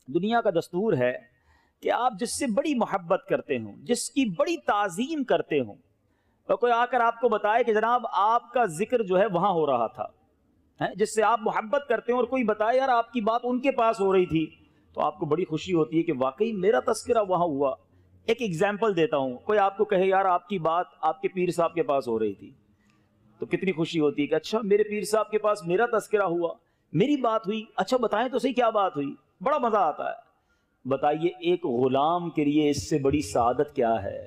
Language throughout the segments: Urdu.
دنیا کا دستور ہے کہ آپ جس سے بڑی محبت کرتے ہوں، جس کی بڑی تعظیم کرتے ہوں، تو کوئی آ کر آپ کو بتائے کہ جناب آپ کا ذکر جو ہے وہاں ہو رہا تھا، جس سے آپ محبت کرتے ہیں، اور کوئی بتائے یار آپ کی بات ان کے پاس ہو رہی تھی، تو آپ کو بڑی خوشی ہوتی ہے کہ واقعی میرا تذکرہ وہاں ہوا۔ ایک ایگزامپل دیتا ہوں، کوئی آپ کو کہے یار آپ کی بات آپ کے پیر صاحب کے پاس ہو رہی تھی، تو کتنی خوشی ہوتی ہے کہ اچھا میرے پیر صاحب کے پاس میرا تذکرہ ہوا، میری بات ہوئی، اچھا بتائیں تو صحیح کیا بات ہوئی، بڑا مزہ آتا ہے۔ بتائیے ایک غلام کے لیے اس سے بڑی سعادت کیا ہے؟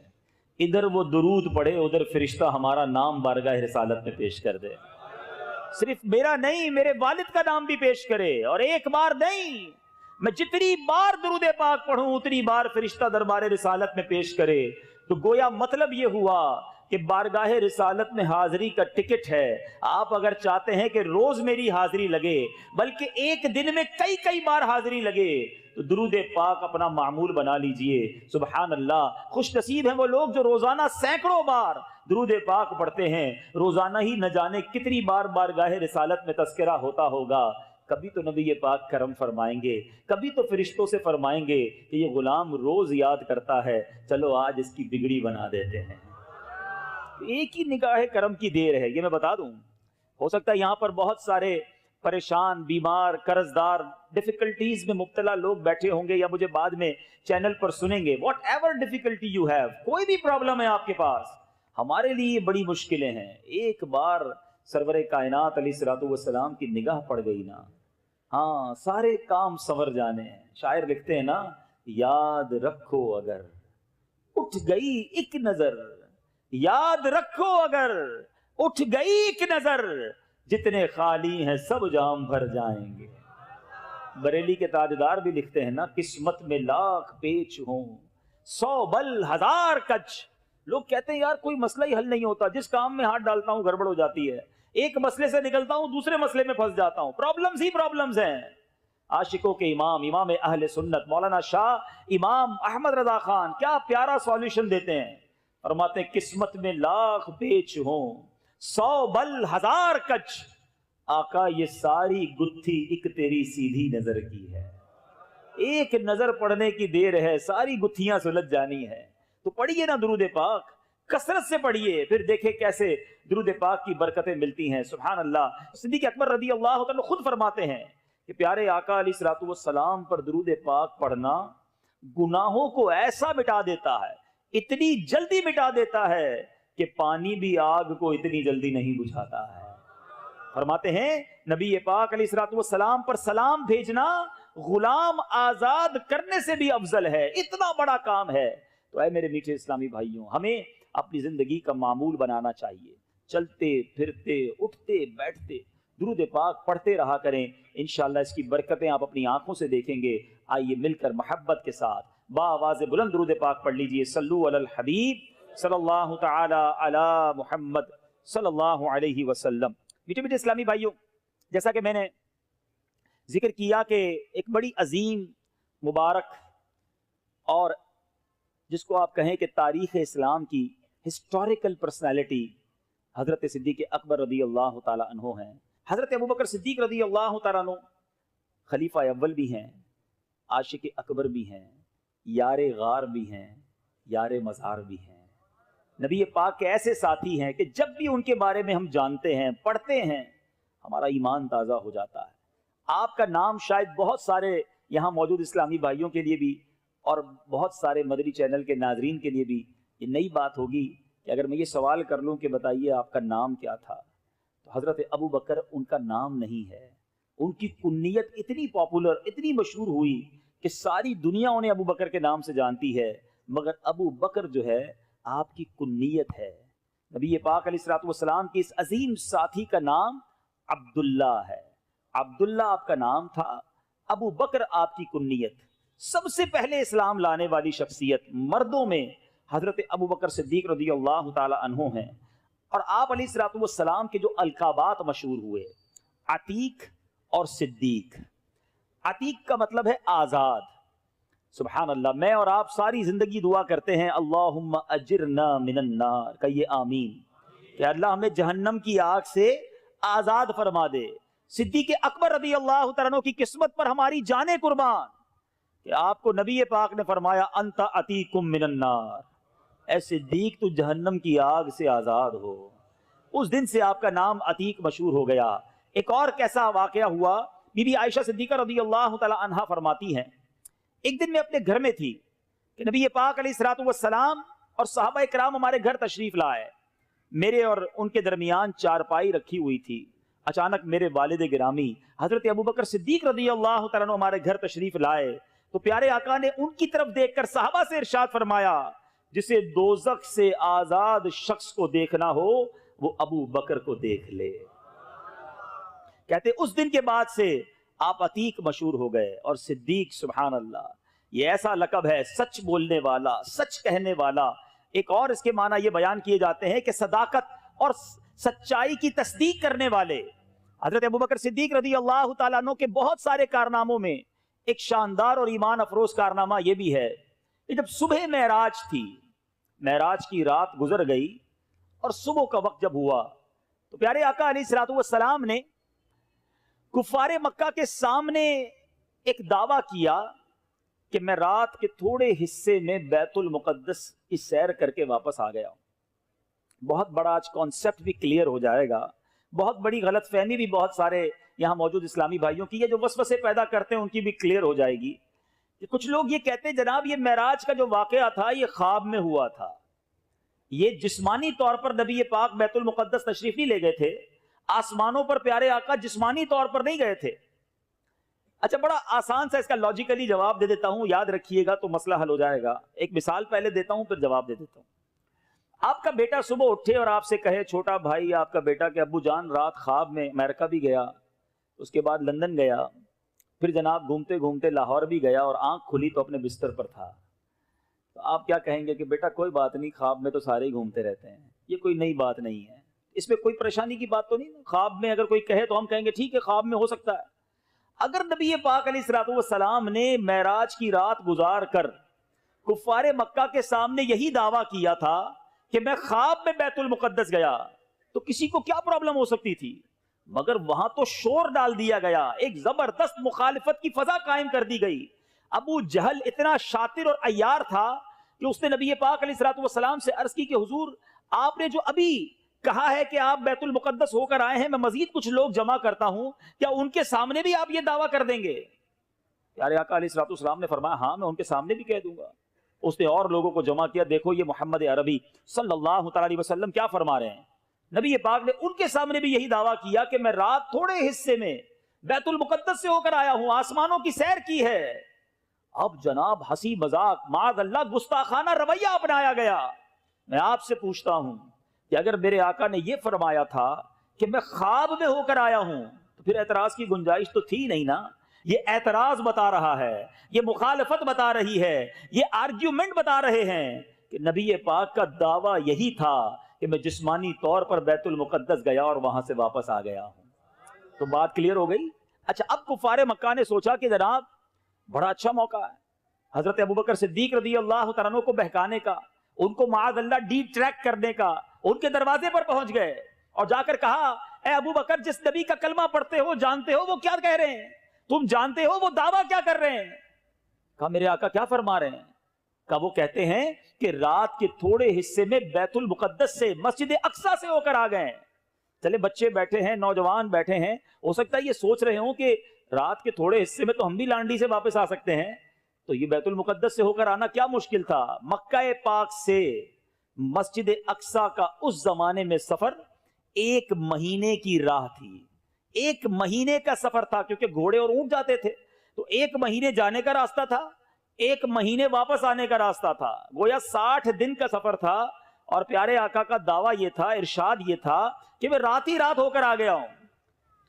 ادھر وہ درود پڑھے، ادھر فرشتہ ہمارا نام بارگاہ رسالت میں پیش کر دے، صرف میرا نہیں میرے والد کا نام بھی پیش کرے، اور ایک بار نہیں، میں جتنی بار درود پاک پڑھوں اتنی بار فرشتہ دربار رسالت میں پیش کرے۔ تو گویا مطلب یہ ہوا کہ بارگاہ رسالت میں حاضری کا ٹکٹ ہے۔ آپ اگر چاہتے ہیں کہ روز میری حاضری لگے، بلکہ ایک دن میں کئی کئی بار حاضری لگے، تو درود پاک اپنا معمول بنا لیجئے۔ سبحان اللہ، خوش نصیب ہیں وہ لوگ جو روزانہ سینکڑوں بار درود پاک پڑھتے ہیں۔ روزانہ ہی نہ جانے کتنی بار بارگاہ رسالت میں تذکرہ ہوتا ہوگا۔ کبھی تو نبی پاک کرم فرمائیں گے، کبھی تو فرشتوں سے فرمائیں گے کہ یہ غلام روز یاد کرتا ہے، چلو آج اس کی بگڑی بنا دیتے ہیں۔ ایک ہی نگاہ کرم کی دیر ہے، یہ میں بتا دوں۔ ہو سکتا ہے یہاں پر بہت سارے پریشان، بیمار، قرضدار، ڈیفیکلٹیز میں مبتلا لوگ بیٹھے ہوں گے، یا مجھے بعد میں چینل پر سنیں گے۔ What ever difficulty you have, کوئی بھی پرابلم ہے آپ کے پاس، ہمارے لیے بڑی مشکلیں ہیں، ایک بار سرور کائنات علیہ الصلوۃ والسلام کی نگاہ پڑ گئی نا، ہاں سارے کام سنور جانے ہیں۔ شاعر لکھتے ہیں نا، یاد رکھو اگر اٹھ گئی ایک نظر، یاد رکھو اگر اٹھ گئی ایک نظر، جتنے خالی ہیں سب جام بھر جائیں گے۔ بریلی کے تاجدار بھی لکھتے ہیں نا، قسمت میں لاکھ پیچ ہوں 100 بل 1000 کچ۔ لوگ کہتے ہیں یار کوئی مسئلہ ہی حل نہیں ہوتا، جس کام میں ہاتھ ڈالتا ہوں گڑبڑ ہو جاتی ہے، ایک مسئلے سے نکلتا ہوں دوسرے مسئلے میں پھنس جاتا ہوں، پرابلمز ہی پرابلمز ہیں۔ عاشقوں کے امام، امام اہل سنت مولانا شاہ امام احمد رضا خان کیا پیارا سولوشن دیتے ہیں، فرماتے ہیں قسمت میں لاکھ پیچ ہوں 100 بل 1000 کچ، آقا یہ ساری گتھی ایک تیری سیدھی نظر کی ہے۔ ایک نظر پڑھنے کی دیر ہے، ساری گتھیاں سلجھ جانی ہے۔ تو پڑھیے نا درود پاک، کثرت سے پڑھیے، پھر دیکھیں کیسے درود پاک کی برکتیں ملتی ہیں۔ سبحان اللہ۔ صدیق اکبر رضی اللہ عنہ خود فرماتے ہیں کہ پیارے آقا علیہ الصلوۃ والسلام پر درود پاک پڑھنا گناہوں کو ایسا مٹا دیتا ہے، اتنی جلدی مٹا دیتا ہے کہ پانی بھی آگ کو اتنی جلدی نہیں بجھاتا ہے۔ فرماتے ہیں نبی پاک علیہ الصلوۃ والسلام پر سلام بھیجنا غلام آزاد کرنے سے بھی افضل ہے، اتنا بڑا کام ہے۔ تو اے میرے میٹھے اسلامی بھائیوں، ہمیں اپنی زندگی کا معمول بنانا چاہیے، چلتے پھرتے اٹھتے بیٹھتے درود پاک پڑھتے رہا کریں، انشاءاللہ اس کی برکتیں آپ اپنی آنکھوں سے دیکھیں گے۔ آئیے مل کر محبت کے ساتھ بآواز بلند درود پاک پڑھ لیجئے۔ صلو علی الحبیب صلی اللہ تعالی علی محمد صلی اللہ علیہ وسلم۔ میٹھے میٹھے اسلامی بھائیوں، جیسا کہ میں نے ذکر کیا کہ ایک بڑی عظیم، مبارک، اور جس کو آپ کہیں کہ تاریخ اسلام کی ہسٹوریکل پرسنالٹی حضرت صدیق اکبر رضی اللہ تعالی عنہ ہیں۔ حضرت ابوبکر صدیق رضی اللہ تعالی عنہ خلیفہ اول بھی ہیں، عاشق اکبر بھی ہیں، یار غار بھی ہیں، یار مزار بھی ہیں، نبی پاک کے ایسے ساتھی ہیں کہ جب بھی ان کے بارے میں ہم جانتے ہیں، پڑھتے ہیں، ہمارا ایمان تازہ ہو جاتا ہے۔ آپ کا نام شاید بہت سارے یہاں موجود اسلامی بھائیوں کے لیے بھی اور بہت سارے مدنی چینل کے ناظرین کے لیے بھی یہ نئی بات ہوگی کہ اگر میں یہ سوال کر لوں کہ بتائیے آپ کا نام کیا تھا، تو حضرت ابو بکر ان کا نام نہیں ہے۔ ان کی کنیت اتنی پاپولر، اتنی مشہور ہوئی کہ ساری دنیا انہیں ابو بکر کے نام سے جانتی ہے، مگر ابو بکر جو ہے آپ کی کنیت ہے۔ نبی پاک علیہ الصلوۃ والسلام کی اس عظیم ساتھی کا نام عبداللہ ہے۔ عبداللہ آپ کا نام تھا، ابو بکر آپ کی کنیت۔ سب سے پہلے اسلام لانے والی شخصیت مردوں میں حضرت ابو بکر صدیق رضی اللہ تعالی عنہ ہیں۔ اور آپ علیہ الصلوۃ والسلام کے جو القابات مشہور ہوئے، عتیق اور صدیق۔ عتیق کا مطلب ہے آزاد۔ سبحان اللہ، میں اور آپ ساری زندگی دعا کرتے ہیں اللہم اجرنا من النار، کہیے آمین، کہ اللہ ہمیں جہنم کی آگ سے آزاد فرما دے۔ صدیق اکبر رضی اللہ تعالیٰ عنہ کی قسمت پر ہماری جانیں قربان۔ کہ آپ کو نبی پاک نے فرمایا انت عتیکم من النار، اے صدیق تو جہنم کی آگ سے آزاد ہو۔ اس دن سے آپ کا نام عتیق مشہور ہو گیا۔ ایک اور کیسا واقعہ ہوا، بی بی عائشہ صدیقہ رضی اللہ تعالی عنہا فرماتی ہیں، ایک دن میں اپنے گھر میں تھی کہ نبی پاک علیہ الصلوۃ والسلام اور صحابہ کرام ہمارے گھر تشریف لائے۔ میرے اور ان کے درمیان چارپائی رکھی ہوئی تھی۔ اچانک میرے والد گرامی حضرت ابوبکر صدیق رضی اللہ تعالیٰ عنہ ہمارے گھر تشریف لائے تو پیارے آقا نے ان کی طرف دیکھ کر صحابہ سے ارشاد فرمایا، جسے دوزخ سے آزاد شخص کو دیکھنا ہو وہ ابو بکر کو دیکھ لے۔ کہتے اس دن کے بعد سے آپ عتیق مشہور ہو گئے، اور صدیق سبحان اللہ یہ ایسا لقب ہے، سچ بولنے والا، سچ کہنے والا۔ ایک اور اس کے معنی یہ بیان کیے جاتے ہیں کہ صداقت اور سچائی کی تصدیق کرنے والے۔ حضرت ابوبکر صدیق رضی اللہ تعالیٰ عنہ کے بہت سارے کارناموں میں ایک شاندار اور ایمان افروز کارنامہ یہ بھی ہے کہ جب صبح معراج تھی، معراج کی رات گزر گئی اور صبح کا وقت جب ہوا تو پیارے آقا علیہ الصلوۃ والسلام نے کفار مکہ کے سامنے ایک دعویٰ کیا کہ میں رات کے تھوڑے حصے میں بیت المقدس کی سیر کر کے واپس آ گیا ہوں۔ بہت بڑا آج کانسیپٹ بھی کلیئر ہو جائے گا، بہت بڑی غلط فہمی بھی بہت سارے یہاں موجود اسلامی بھائیوں کی، یہ جو وسوسے پیدا کرتے ہیں ان کی بھی کلیئر ہو جائے گی۔ کہ کچھ لوگ یہ کہتے ہیں جناب یہ معراج کا جو واقعہ تھا یہ خواب میں ہوا تھا، یہ جسمانی طور پر نبی پاک بیت المقدس تشریف نہیں لے گئے تھے، آسمانوں پر پیارے آقا جسمانی طور پر نہیں گئے تھے۔ اچھا بڑا آسان سا اس کا لاجیکلی جواب دے دیتا ہوں، یاد رکھیے گا تو مسئلہ حل ہو جائے گا۔ ایک مثال پہلے دیتا ہوں پھر جواب دے دیتا ہوں۔ آپ کا بیٹا صبح اٹھے اور آپ سے کہے چھوٹا بھائی آپ کا بیٹا کہ ابو جان رات خواب میں امریکہ بھی گیا، اس کے بعد لندن گیا، پھر جناب گھومتے گھومتے لاہور بھی گیا اور آنکھ کھلی تو اپنے بستر پر تھا، تو آپ کیا کہیں گے کہ بیٹا کوئی بات نہیں، خواب میں تو سارے ہی گھومتے رہتے ہیں، یہ کوئی نئی بات نہیں ہے، اس میں کوئی پریشانی کی بات تو نہیں۔ خواب میں اگر کوئی کہے تو ہم کہیں گے ٹھیک ہے خواب میں ہو سکتا ہے۔ اگر نبی پاک علیہ الصلوۃ والسلام نے معراج کی رات گزار کر کفار مکہ کے سامنے یہی دعویٰ کیا تھا کہ میں خواب میں بیت المقدس گیا تو کسی کو کیا پرابلم ہو سکتی تھی، مگر وہاں تو شور ڈال دیا گیا، ایک زبردست مخالفت کی فضا قائم کر دی گئی۔ ابو جہل اتنا شاطر اور عیار تھا کہ اس نے نبی پاک علیہ الصلوۃ والسلام سے عرض کی کہ حضور آپ نے جو ابھی کہا ہے کہ آپ بیت المقدس ہو کر آئے ہیں، میں مزید کچھ لوگ جمع کرتا ہوں، کیا ان کے سامنے بھی آپ یہ دعویٰ کر دیں گے؟ پیارے آقا علیہ الصلوۃ والسلام نے فرمایا ہاں میں ان کے سامنے بھی کہہ دوں گا۔ اس نے اور لوگوں کو جمع کیا، دیکھو یہ محمد عربی صلی اللہ تعالی علیہ وسلم کیا فرما رہے ہیں۔ نبی پاک نے ان کے سامنے بھی یہی دعویٰ کیا کہ میں رات تھوڑے حصے میں بیت المقدس سے ہو کر آیا ہوں، آسمانوں کی سیر کی ہے۔ اب جناب ہنسی مذاق معاذ اللہ گستاخانہ رویہ اپنایا گیا۔ میں آپ سے پوچھتا ہوں کہ اگر میرے آقا نے یہ فرمایا تھا کہ میں خواب میں ہو کر آیا ہوں تو پھر اعتراض کی گنجائش تو تھی نہیں نا۔ یہ اعتراض بتا رہا ہے، یہ مخالفت بتا رہی ہے، یہ آرگیومنٹ بتا رہے ہیں کہ نبی پاک کا دعویٰ یہی تھا کہ میں جسمانی طور پر بیت المقدس گیا اور وہاں سے واپس آ گیا ہوں۔ تو بات کلیئر ہو گئی۔ اچھا اب کفار مکہ نے سوچا کہ جناب بڑا اچھا موقع ہے حضرت ابوبکر صدیق رضی اللہ تعالیٰ عنہ کو بہکانے کا، ان کو معاذ اللہ ڈیپ ٹریک کرنے کا۔ ان کے دروازے پر پہنچ گئے اور جا کر کہا اے ابوبکر جس نبی کا کلمہ پڑھتے ہو جانتے ہو وہ کیا کہہ رہے ہیں، تم جانتے ہو وہ دعویٰ کیا کر رہے ہیں؟ کہا میرے آقا کیا فرما رہے ہیں؟ کہا وہ کہتے ہیں کہ رات کے تھوڑے حصے میں بیت المقدس سے مسجد اقصی سے ہو کر آ گئے ہیں۔ چلے بچے بیٹھے ہیں، نوجوان بیٹھے ہیں، ہو سکتا ہے یہ سوچ رہے ہوں کہ رات کے تھوڑے حصے میں تو ہم بھی لانڈی سے واپس آ سکتے ہیں، تو یہ بیت المقدس سے ہو کر آنا کیا مشکل تھا؟ مکہ پاک سے مسجد اقصی کا اس زمانے میں سفر 1 مہینے کی راہ تھی، 1 مہینے کا سفر تھا، کیونکہ گھوڑے اور اونٹ جاتے تھے تو 1 مہینے جانے کا راستہ تھا، 1 مہینے واپس آنے کا راستہ تھا، گویا 60 دن کا سفر تھا۔ اور پیارے آقا کا دعویٰ یہ تھا، ارشاد یہ تھا کہ میں رات ہی رات ہو کر آ گیا ہوں۔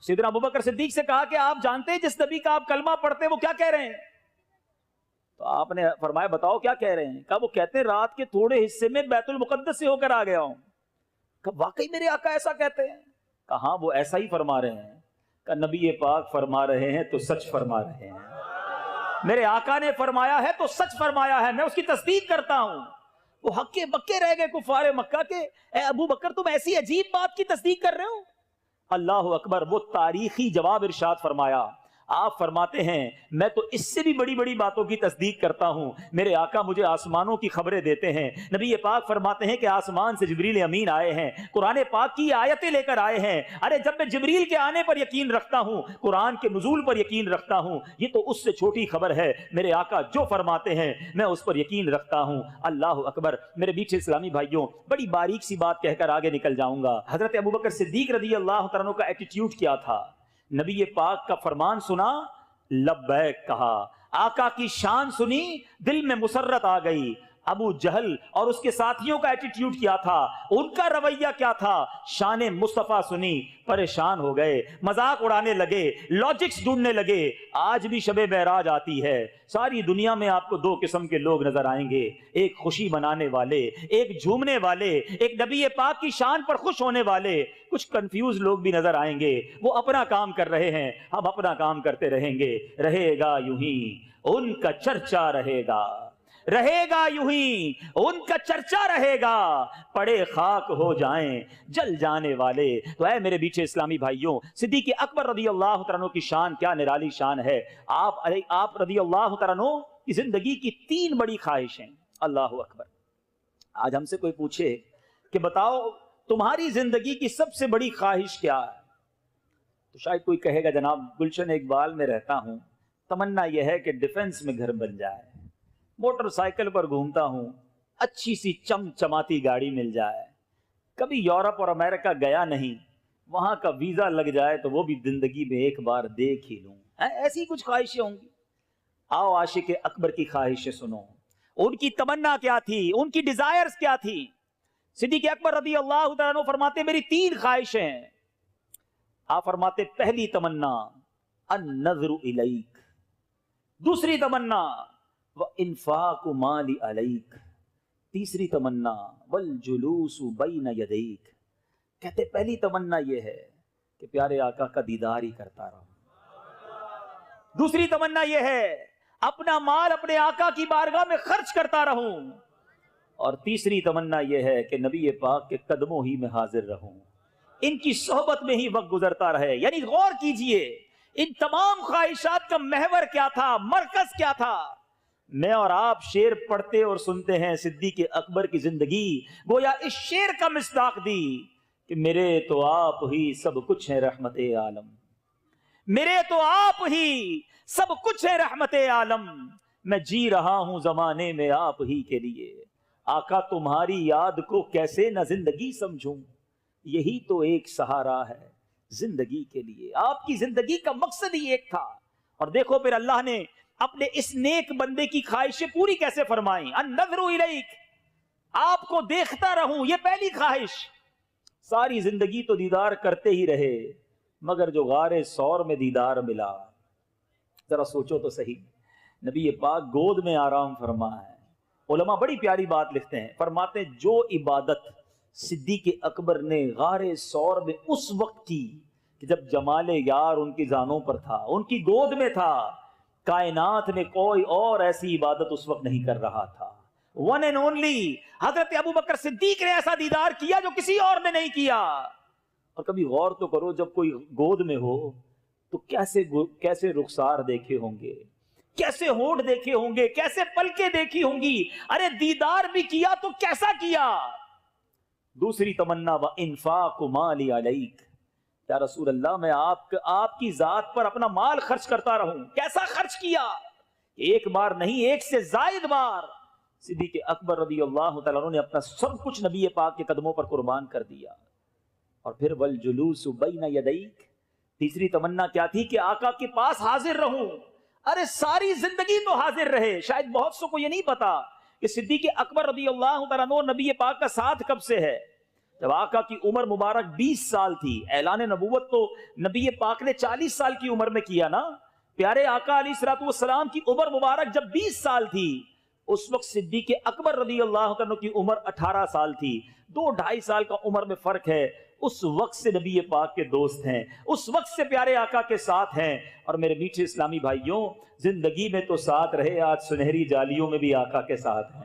سیدنا ابوبکر صدیق سے کہا کہ آپ جانتے ہیں جس نبی کا آپ کلمہ پڑھتے وہ کیا کہہ رہے ہیں؟ تو آپ نے فرمایا بتاؤ کیا کہہ رہے ہیں؟ کہا وہ کہتے ہیں رات کے تھوڑے حصے میں بیت المقدس سے ہو کر آ گیا ہوں۔ کہا واقعی میرے آقا ایسا کہتے ہیں؟ کہا ہاں وہ ایسا ہی فرما رہے ہیں۔ کہا نبی پاک فرما رہے ہیں تو سچ فرما رہے ہیں، میرے آقا نے فرمایا ہے تو سچ فرمایا ہے، میں اس کی تصدیق کرتا ہوں۔ وہ ہکے بکے رہ گئے کفار مکہ کے، اے ابو بکر تم ایسی عجیب بات کی تصدیق کر رہے ہو؟ اللہ اکبر، وہ تاریخی جواب ارشاد فرمایا۔ آپ فرماتے ہیں میں تو اس سے بھی بڑی بڑی باتوں کی تصدیق کرتا ہوں، میرے آقا مجھے آسمانوں کی خبریں دیتے ہیں۔ نبی پاک فرماتے ہیں کہ آسمان سے جبریل امین آئے ہیں، قرآن پاک کی آیتیں لے کر آئے ہیں۔ ارے جب میں جبریل کے آنے پر یقین رکھتا ہوں، قرآن کے نزول پر یقین رکھتا ہوں، یہ تو اس سے چھوٹی خبر ہے، میرے آقا جو فرماتے ہیں میں اس پر یقین رکھتا ہوں۔ اللہ اکبر۔ میرے میٹھے اسلامی بھائیوں، بڑی باریک سی بات کہہ کر آگے نکل جاؤں گا۔ حضرت ابوبکر صدیق رضی اللہ تعالیٰ عنہ کا ایٹیٹیوڈ کیا تھا؟ نبی پاک کا فرمان سنا، لبیک کہا، آقا کی شان سنی، دل میں مسرت آ گئی۔ ابو جہل اور اس کے ساتھیوں کا ایٹیٹیوڈ کیا تھا، ان کا رویہ کیا تھا؟ شان مصطفیٰ سنی، پریشان ہو گئے، مذاق اڑانے لگے، لاجکس ڈھونڈنے لگے۔ آج بھی شب معراج آتی ہے، ساری دنیا میں آپ کو دو قسم کے لوگ نظر آئیں گے، ایک خوشی منانے والے، ایک جھومنے والے، ایک نبی پاک کی شان پر خوش ہونے والے۔ کچھ کنفیوز لوگ بھی نظر آئیں گے، وہ اپنا کام کر رہے ہیں، ہم اپنا کام کرتے رہیں گے۔ رہے گا یوں ہی ان کا چرچا، رہے گا یوں ہی ان کا چرچا رہے گا، پڑے خاک ہو جائیں جل جانے والے۔ تو اے میرے بیچے اسلامی بھائیوں، صدیق اکبر رضی اللہ تعالیٰ عنہ کی شان کیا نرالی شان ہے۔ آپ رضی اللہ تعالیٰ عنہ کی زندگی کی 3 بڑی خواہشیں۔ اللہ اکبر۔ آج ہم سے کوئی پوچھے کہ بتاؤ تمہاری زندگی کی سب سے بڑی خواہش کیا ہے، تو شاید کوئی کہے گا جناب گلشن اقبال میں رہتا ہوں، تمنا یہ ہے کہ ڈیفنس میں گھر بن جائے، موٹر سائیکل پر گھومتا ہوں، اچھی سی چمچماتی گاڑی مل جائے، کبھی یورپ اور امریکہ گیا نہیں، وہاں کا ویزا لگ جائے تو وہ بھی زندگی میں ایک بار دیکھ ہی لوں۔ ایسی کچھ خواہشیں ہوں گی۔ آؤ عاشق اکبر کی خواہشیں سنو، ان کی تمنا کیا تھی، ان کی ڈیزائرز کیا تھی۔ صدیق اکبر رضی اللہ تعالیٰ عنہ فرماتے میری 3 خواہشیں ہیں۔ آپ فرماتے پہلی تمنا النظر الیک، دوسری تمنا وانفاق مال علیک، تیسری تمنا والجلوس بین یدیک۔ کہتے پہلی تمنا یہ ہے کہ پیارے آقا کا دیدار ہی کرتا رہوں، دوسری تمنا یہ ہے اپنا مال اپنے آقا کی بارگاہ میں خرچ کرتا رہوں، اور تیسری تمنا یہ ہے کہ نبی پاک کے قدموں ہی میں حاضر رہوں، ان کی صحبت میں ہی وقت گزرتا رہے۔ یعنی غور کیجئے ان تمام خواہشات کا محور کیا تھا، مرکز کیا تھا۔ میں اور آپ شعر پڑھتے اور سنتے ہیں، صدیق اکبر کی زندگی گویا اس شعر کا مصداق دی کہ میرے تو آپ ہی سب کچھ ہے رحمت عالم، میرے تو آپ ہی سب کچھ ہے رحمت عالم، میں جی رہا ہوں زمانے میں آپ ہی کے لیے، آقا تمہاری یاد کو کیسے نہ زندگی سمجھوں، یہی تو ایک سہارا ہے زندگی کے لیے۔ آپ کی زندگی کا مقصد ہی ایک تھا، اور دیکھو پھر اللہ نے اپنے اس نیک بندے کی خواہشیں پوری کیسے فرمائیں۔ النظر الیک، آپ کو دیکھتا رہوں، یہ پہلی خواہش۔ ساری زندگی تو دیدار کرتے ہی رہے، مگر جو غار سور میں دیدار ملا، ذرا سوچو تو صحیح، نبی پاک گود میں آرام فرما ہے۔ علماء بڑی پیاری بات لکھتے ہیں، فرماتے ہیں جو عبادت صدیق اکبر نے غار سور میں اس وقت کی کہ جب جمال یار ان کی زانوں پر تھا، ان کی گود میں تھا، کائنات میں کوئی اور ایسی عبادت اس وقت نہیں کر رہا تھا۔ ون اینڈ اونلی حضرت ابوبکر صدیق نے ایسا دیدار کیا جو کسی اور نے نہیں کیا۔ اور کبھی غور تو کرو، جب کوئی گود میں ہو تو کیسے رخسار دیکھے ہوں گے، کیسے ہونٹ دیکھے ہوں گے، کیسے پلکیں دیکھی ہوں گی۔ ارے دیدار بھی کیا تو کیسا کیا۔ دوسری تمنا وانفاق مالی علیک، یا رسول اللہ میں آپ کی ذات پر اپنا مال خرچ کرتا رہوں۔ کیسا خرچ کیا؟ ایک بار نہیں، ایک سے زائد بار صدیق اکبر رضی اللہ تعالیٰ عنہ نے اپنا سب کچھ نبی پاک کے قدموں پر قربان کر دیا۔ اور پھر والجلوس بین یدیک، تیسری تمنا کیا تھی کہ آقا کے پاس حاضر رہوں۔ ارے ساری زندگی تو حاضر رہے۔ شاید بہت سو کو یہ نہیں پتا کہ صدیق اکبر رضی اللہ تعالیٰ عنہ نبی پاک کا ساتھ کب سے ہے۔ جب آقا کی عمر مبارک 20 سال تھی، اعلان نبوت تو نبی پاک نے 40 سال کی عمر میں کیا نا۔ پیارے آقا علیہ الصلوۃ والسلام کی عمر مبارک جب 20 سال تھی، اس وقت صدیق اکبر رضی اللہ عنہ کی عمر 18 سال تھی۔ 2-2.5 سال کا عمر میں فرق ہے۔ اس وقت سے نبی پاک کے دوست ہیں، اس وقت سے پیارے آقا کے ساتھ ہیں۔ اور میرے میٹھے اسلامی بھائیوں، زندگی میں تو ساتھ رہے، آج سنہری جالیوں میں بھی آقا کے ساتھ ہیں۔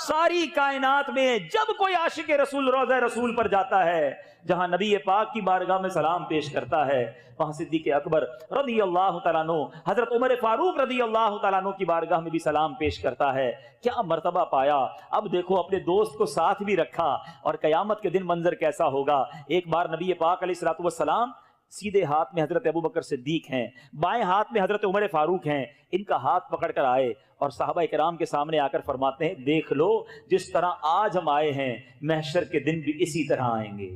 ساری کائنات میں جب کوئی عاشق رسول روضہ رسول پر جاتا ہے، جہاں نبی پاک کی بارگاہ میں سلام پیش کرتا ہے، وہاں صدیق اکبر رضی اللہ تعالیٰ عنہ، حضرت عمر فاروق رضی اللہ تعالیٰ عنہ کی بارگاہ میں بھی سلام پیش کرتا ہے۔ کیا مرتبہ پایا! اب دیکھو اپنے دوست کو ساتھ بھی رکھا، اور قیامت کے دن منظر کیسا ہوگا۔ ایک بار نبی پاک علیہ الصلوۃ والسلام سیدھے ہاتھ میں حضرت ابوبکر صدیق ہیں، بائیں ہاتھ میں حضرت عمر فاروق ہیں، ان کا ہاتھ پکڑ کر آئے اور صحابہ کرام کے سامنے آ کر فرماتے ہیں، دیکھ لو جس طرح آج ہم آئے ہیں محشر کے دن بھی اسی طرح آئیں گے۔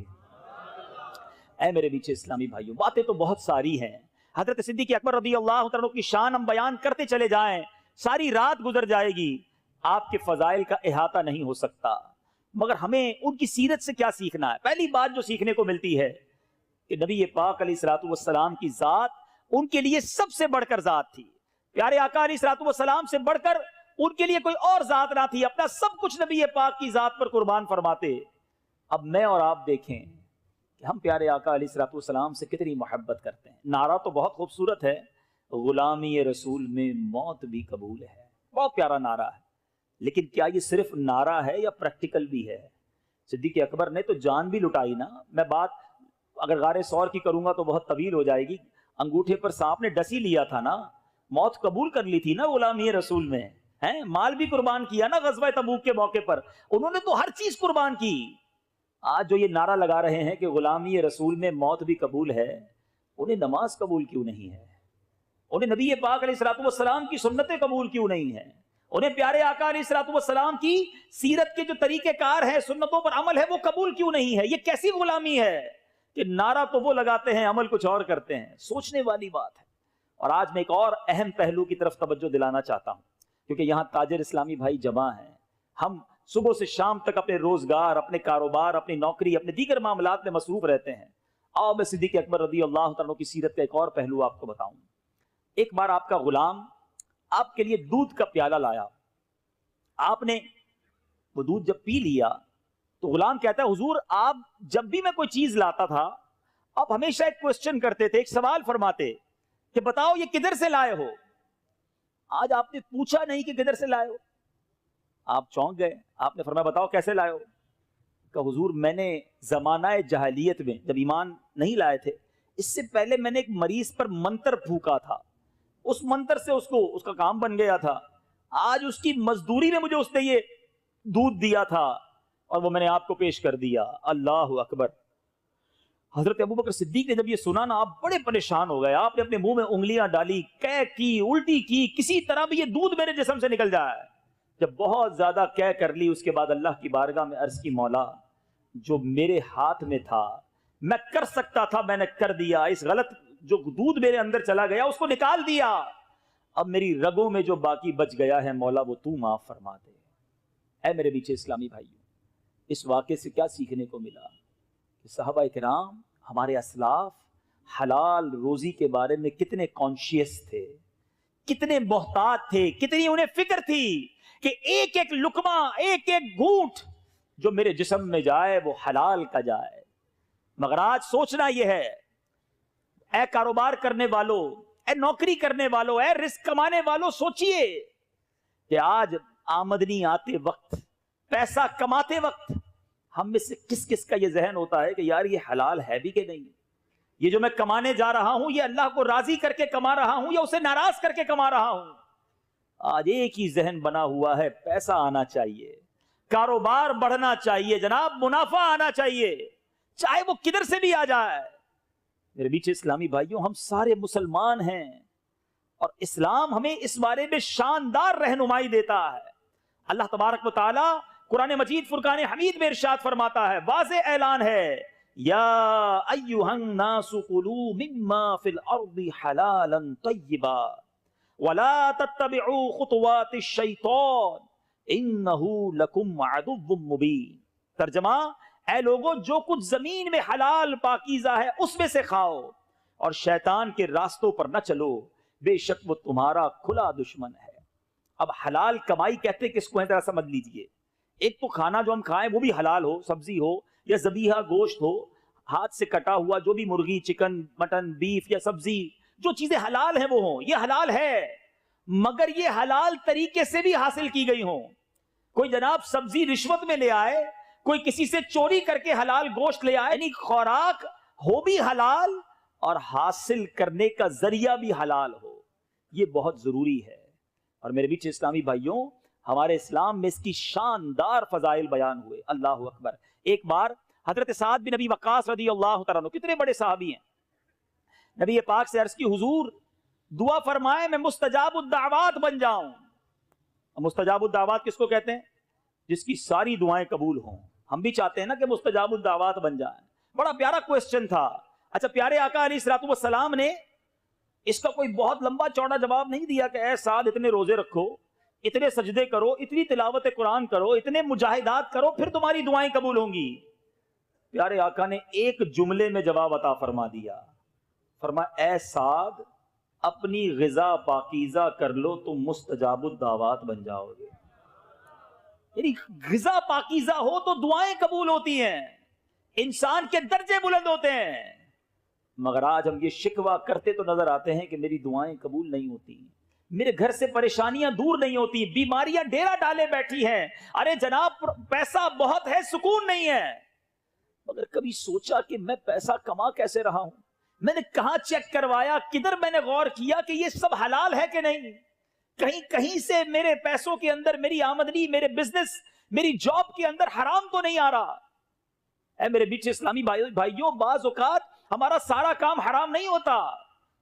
اے میرے بیچے اسلامی بھائیوں، باتیں تو بہت ساری ہیں، حضرت صدیق اکبر رضی اللہ عنہ کی شان ہم بیان کرتے چلے جائیں، ساری رات گزر جائے گی، آپ کے فضائل کا احاطہ نہیں ہو سکتا۔ مگر ہمیں ان کی سیرت سے کیا سیکھنا ہے؟ پہلی بات جو سیکھنے کو ملتی ہے کہ نبی پاک علیہ الصلوۃ والسلام کی ذات ان کے لیے سب سے بڑھ کر ذات تھی۔ پیارے آقا علیہ الصلوۃ والسلام سے بڑھ کر ان کے لیے کوئی اور ذات نہ تھی، اپنا سب کچھ نبی پاک کی ذات پر قربان فرماتے۔ اب میں اور آپ دیکھیں کہ ہم پیارے آقا علیہ الصلوۃ والسلام سے کتنی محبت کرتے ہیں۔ نعرہ تو بہت خوبصورت ہے، غلامی رسول میں موت بھی قبول ہے، بہت پیارا نعرہ ہے، لیکن کیا یہ صرف نعرہ ہے یا پریکٹیکل بھی ہے؟ صدیق اکبر نے تو جان بھی لٹائی نا۔ میں بات اگر غار ثور کی کروں گا تو بہت طویل ہو جائے گی۔ انگوٹھے پر سانپ نے ڈسی لیا تھا نا، موت قبول کر لی تھی نا غلامی رسول میں، ہیں مال بھی قربان کیا نا غزوہ تبوک کے موقع پر، انہوں نے تو ہر چیز قربان کی۔ آج جو یہ نعرہ لگا رہے ہیں کہ غلامی رسول میں موت بھی قبول ہے، انہیں نماز قبول کیوں نہیں ہے؟ انہیں نبی پاک علیہ الصلوۃ والسلام کی سنتیں قبول کیوں نہیں ہیں؟ انہیں پیارے آقا علیہ الصلوۃ والسلام کی سیرت کے جو طریقہ کار ہیں، سنتوں پر عمل ہے، وہ قبول کیوں نہیں ہے؟ یہ کیسی غلامی ہے کہ نعرہ تو وہ لگاتے ہیں، عمل کچھ اور کرتے ہیں؟ سوچنے والی بات ہے۔ اور آج میں ایک اور اہم پہلو کی طرف توجہ دلانا چاہتا ہوں، کیونکہ یہاں تاجر اسلامی بھائی جمع ہیں، ہم صبح سے شام تک اپنے روزگار، اپنے کاروبار، اپنی نوکری، اپنے دیگر معاملات میں مصروف رہتے ہیں۔ آؤ میں صدیق اکبر رضی اللہ تعالیٰ کی سیرت کا ایک اور پہلو آپ کو بتاؤں۔ ایک بار آپ کا غلام آپ کے لیے دودھ کا پیالہ لایا، آپ نے وہ دودھ جب پی لیا تو غلام کہتا ہے، حضور آپ جب بھی میں کوئی چیز لاتا تھا آپ ہمیشہ ایک کوسچن کرتے تھے، ایک سوال فرماتے کہ بتاؤ یہ کدھر سے لائے ہو؟ آج آپ نے پوچھا نہیں کہ کدھر سے لائے ہو، آپ چونک گئے۔ آپ نے فرمایا بتاؤ کیسے لائے ہو؟ کہ حضور میں نے زمانہ جاہلیت میں جب ایمان نہیں لائے تھے، اس سے پہلے میں نے ایک مریض پر منتر پھونکا تھا، اس منتر سے اس کا کام بن گیا تھا، آج اس کی مزدوری میں مجھے اس نے یہ دودھ دیا تھا اور وہ میں نے آپ کو پیش کر دیا۔ اللہ اکبر۔ حضرت ابوبکر صدیق نے جب یہ سنا نا، آپ بڑے پریشان ہو گئے، آپ نے اپنے منہ میں انگلیاں ڈالی، قے کی، الٹی کی، کسی طرح بھی یہ دودھ میرے جسم سے نکل جائے۔ جب بہت زیادہ قے کر لی، اس کے بعد اللہ کی بارگاہ میں عرض کی، مولا جو میرے ہاتھ میں تھا میں کر سکتا تھا میں نے کر دیا، اس غلط جو دودھ میرے اندر چلا گیا اس کو نکال دیا، اب میری رگوں میں جو باقی بچ گیا ہے مولا وہ تو معاف فرما دے۔ اے میرے بیچے اسلامی بھائیوں، اس واقعے سے کیا سیکھنے کو ملا کہ صحابہ کرام، ہمارے اسلاف حلال روزی کے بارے میں کتنے کانشیس تھے، کتنے محتاط تھے، کتنی انہیں فکر تھی کہ ایک ایک لقمہ، ایک ایک گھونٹ جو میرے جسم میں جائے وہ حلال کا جائے۔ مگر آج سوچنا یہ ہے، اے کاروبار کرنے والوں، اے نوکری کرنے والوں، اے رزق کمانے والوں، سوچئے کہ آج آمدنی آتے وقت، پیسہ کماتے وقت ہم میں سے کس کس کا یہ ذہن ہوتا ہے کہ یار یہ حلال ہے بھی کہ نہیں، یہ جو میں کمانے جا رہا ہوں یہ اللہ کو راضی کر کے کما رہا ہوں یا اسے ناراض کر کے کما رہا ہوں؟ آج ایک ہی ذہن بنا ہوا ہے، پیسہ آنا چاہیے، کاروبار بڑھنا چاہیے، جناب منافع آنا چاہیے، چاہے وہ کدھر سے بھی آ جائے۔ میرے بیچ اسلامی بھائیوں، ہم سارے مسلمان ہیں اور اسلام ہمیں اس بارے میں شاندار رہنمائی دیتا ہے۔ اللہ تبارک و تعالی قرآن مجید فرقان حمید میں ارشاد فرماتا ہے، واضح اعلان ہے، یا ایھا الناس کلوا مما فی الارض حلالا طیبا ولا تتبعوا خطوات الشیطان انہ لکم عدو مبین۔ ترجمہ، اے لوگو جو کچھ زمین میں حلال پاکیزہ ہے اس میں سے کھاؤ اور شیطان کے راستوں پر نہ چلو، بے شک وہ تمہارا کھلا دشمن ہے۔ اب حلال کمائی کہتے کس کو ہے ذرا سمجھ لیجئے۔ ایک تو کھانا جو ہم کھائیں وہ بھی حلال ہو، سبزی ہو یا ذبیحہ گوشت ہو، ہاتھ سے کٹا ہوا جو بھی مرغی، چکن، مٹن، بیف یا سبزی، جو چیزیں حلال ہیں وہ ہوں، یہ حلال ہے، مگر یہ حلال طریقے سے بھی حاصل کی گئی ہوں۔ کوئی جناب سبزی رشوت میں لے آئے، کوئی کسی سے چوری کر کے حلال گوشت لے آئے، یعنی خوراک ہو بھی حلال اور حاصل کرنے کا ذریعہ بھی حلال ہو، یہ بہت ضروری ہے۔ اور میرے بیچ اسلامی بھائیوں، ہمارے اسلام میں اس کی شاندار فضائل بیان ہوئے۔ اللہ اکبر۔ ایک بار حضرت سعد بن ابی وقاص رضی اللہ تعالیٰ عنہ، کتنے بڑے صحابی ہیں، نبی پاک سے عرض کی حضور دعا فرمائے میں مستجاب الدعوات بن جاؤں۔ مستجاب الدعوات کس کو کہتے ہیں؟ جس کی ساری دعائیں قبول ہوں۔ ہم بھی چاہتے ہیں نا کہ مستجاب الدعوات بن جائیں۔ بڑا پیارا کوسچن تھا۔ اچھا، پیارے آقا علیہ الصلوۃ والسلام نے اس کا کوئی بہت لمبا چوڑا جواب نہیں دیا کہ اے سعد اتنے روزے رکھو، اتنے سجدے کرو، اتنی تلاوت قرآن کرو، اتنے مجاہدات کرو، پھر تمہاری دعائیں قبول ہوں گی۔ پیارے آقا نے ایک جملے میں جواب عطا فرما دیا، فرمایا اے سعد اپنی غذا پاکیزہ کر لو تم مستجاب الدعوات بن جاؤ گے۔ یعنی غذا پاکیزہ ہو تو دعائیں قبول ہوتی ہیں، انسان کے درجے بلند ہوتے ہیں۔ مگر آج ہم یہ شکوہ کرتے تو نظر آتے ہیں کہ میری دعائیں قبول نہیں ہوتی، میرے گھر سے پریشانیاں دور نہیں ہوتی، بیماریاں ڈیرا ڈالے بیٹھی ہیں۔ ارے جناب پیسہ بہت ہے، سکون نہیں ہے۔ مگر کبھی سوچا کہ میں پیسہ کما کیسے رہا ہوں؟ میں نے کہاں چیک کروایا، کدھر میں نے غور کیا کہ یہ سب حلال ہے کہ نہیں؟ کہیں سے میرے پیسوں کے اندر، میری آمدنی، میرے بزنس، میری جاب کے اندر حرام تو نہیں آ رہا؟ اے میرے بیچ اسلامی بھائیوں، بعض اوقات ہمارا سارا کام حرام نہیں ہوتا،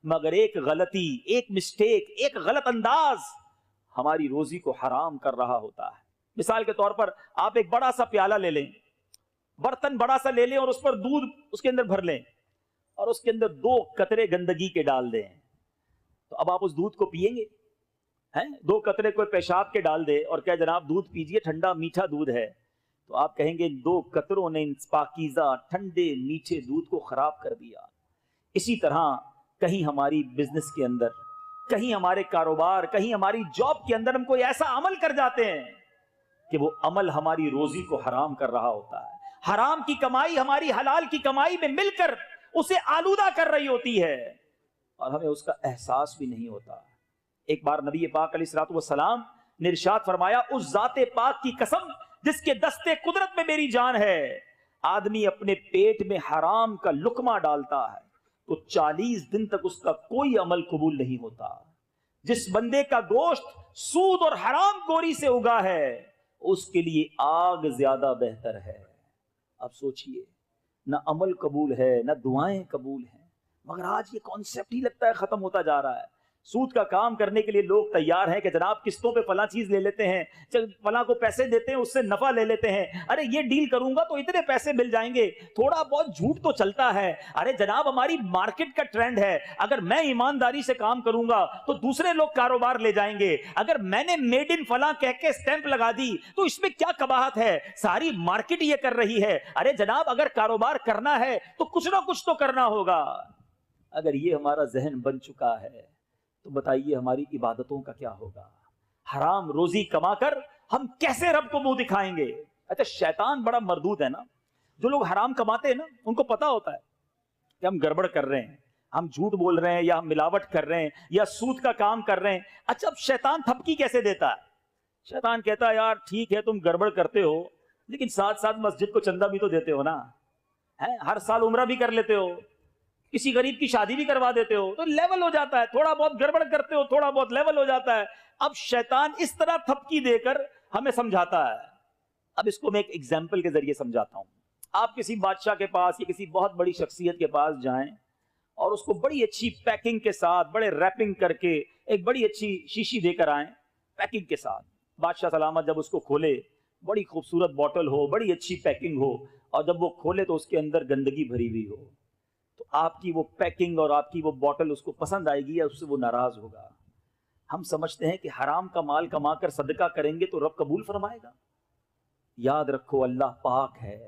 مگر ایک غلطی، ایک مسٹیک، ایک غلط انداز ہماری روزی کو حرام کر رہا ہوتا ہے۔ مثال کے طور پر آپ ایک بڑا سا پیالہ لے لیں، برتن بڑا سا لے لیں اور اس پر دودھ اس کے اندر بھر لیں اور اس کے اندر 2 قطرے گندگی کے ڈال دیں، تو اب آپ اس دودھ کو پیئیں گے؟ 2 قطرے کوئی پیشاب کے ڈال دے اور کہ جناب دودھ پیجئے، ٹھنڈا میٹھا دودھ ہے، تو آپ کہیں گے 2 قطروں نے پاکیزہ ٹھنڈے میٹھے دودھ کو خراب کر دیا۔ اسی طرح کہیں ہماری بزنس کے اندر، کہیں ہمارے کاروبار، کہیں ہماری جاب کے اندر ہم کوئی ایسا عمل کر جاتے ہیں کہ وہ عمل ہماری روزی کو حرام کر رہا ہوتا ہے۔ حرام کی کمائی ہماری حلال کی کمائی میں مل کر اسے آلودہ کر رہی ہوتی ہے اور ہمیں اس کا احساس بھی نہیں ہوتا۔ ایک بار نبی پاک علیہ الصلوۃ والسلام نے ارشاد فرمایا، اس ذات پاک کی قسم جس کے دستے قدرت میں میری جان ہے، آدمی اپنے پیٹ میں حرام کا لقمہ ڈالتا ہے تو 40 دن تک اس کا کوئی عمل قبول نہیں ہوتا۔ جس بندے کا گوشت سود اور حرام گوری سے اگا ہے اس کے لیے آگ زیادہ بہتر ہے۔ اب سوچئے، نہ عمل قبول ہے، نہ دعائیں قبول ہیں، مگر آج یہ کانسیپٹ ہی لگتا ہے ختم ہوتا جا رہا ہے۔ سود کا کام کرنے کے لیے لوگ تیار ہیں کہ جناب قسطوں پہ فلاں چیز لے لیتے ہیں، فلاں کو پیسے دیتے ہیں، اس سے نفع لے لیتے ہیں، ارے یہ ڈیل کروں گا تو اتنے پیسے مل جائیں گے۔ تھوڑا بہت جھوٹ تو چلتا ہے۔ ارے جناب ہماری مارکیٹ کا ٹرینڈ ہے، اگر میں ایمانداری سے کام کروں گا تو دوسرے لوگ کاروبار لے جائیں گے، اگر میں نے میڈ ان فلاں کہہ کے اسٹیمپ لگا دی تو اس میں کیا قباحت ہے، ساری مارکیٹ یہ کر رہی ہے۔ ارے جناب اگر کاروبار کرنا ہے تو کچھ نہ کچھ تو کرنا ہوگا۔ اگر یہ ہمارا ذہن بن چکا ہے تو بتائیے ہماری عبادتوں کا کیا ہوگا؟ حرام روزی کما کر ہم کیسے رب کو منہ دکھائیں گے؟ اچھا شیطان بڑا مردود ہے نا، جو لوگ حرام کماتے ہیں نا ان کو پتا ہوتا ہے کہ ہم گڑبڑ کر رہے ہیں، ہم جھوٹ بول رہے ہیں یا ہم ملاوٹ کر رہے ہیں یا سود کا کام کر رہے ہیں۔ اچھا اب شیطان تھپکی کیسے دیتا ہے؟ شیطان کہتا ہے یار ٹھیک ہے تم گڑبڑ کرتے ہو لیکن ساتھ ساتھ مسجد کو چندہ بھی تو دیتے ہو نا، ہر سال عمرہ بھی کر لیتے ہو، کسی غریب کی شادی بھی کروا دیتے ہو، تو لیول ہو جاتا ہے، تھوڑا بہت گڑبڑ کرتے ہو تھوڑا بہت لیول ہو جاتا ہے۔ اب شیطان اس طرح تھپکی دے کر ہمیں سمجھاتا ہے۔ اب اس کو میں ایک ایگزامپل کے ذریعے سمجھاتا ہوں۔ آپ کسی بادشاہ کے پاس یا کسی بہت بڑی شخصیت کے پاس جائیں اور اس کو بڑی اچھی پیکنگ کے ساتھ، بڑے ریپنگ کر کے ایک بڑی اچھی شیشی دے کر آئیں پیکنگ کے ساتھ۔ بادشاہ سلامت جب اس کو کھولے، بڑی خوبصورت بوٹل ہو، بڑی اچھی پیکنگ ہو، اور جب وہ کھولے تو اس کے اندر گندگی بھری ہوئی ہو، تو آپ کی وہ پیکنگ اور آپ کی وہ بوٹل اس کو پسند آئے گی یا اس سے وہ ناراض ہوگا؟ ہم سمجھتے ہیں کہ حرام کا مال کما کر صدقہ کریں گے تو رب قبول فرمائے گا۔ یاد رکھو اللہ پاک ہے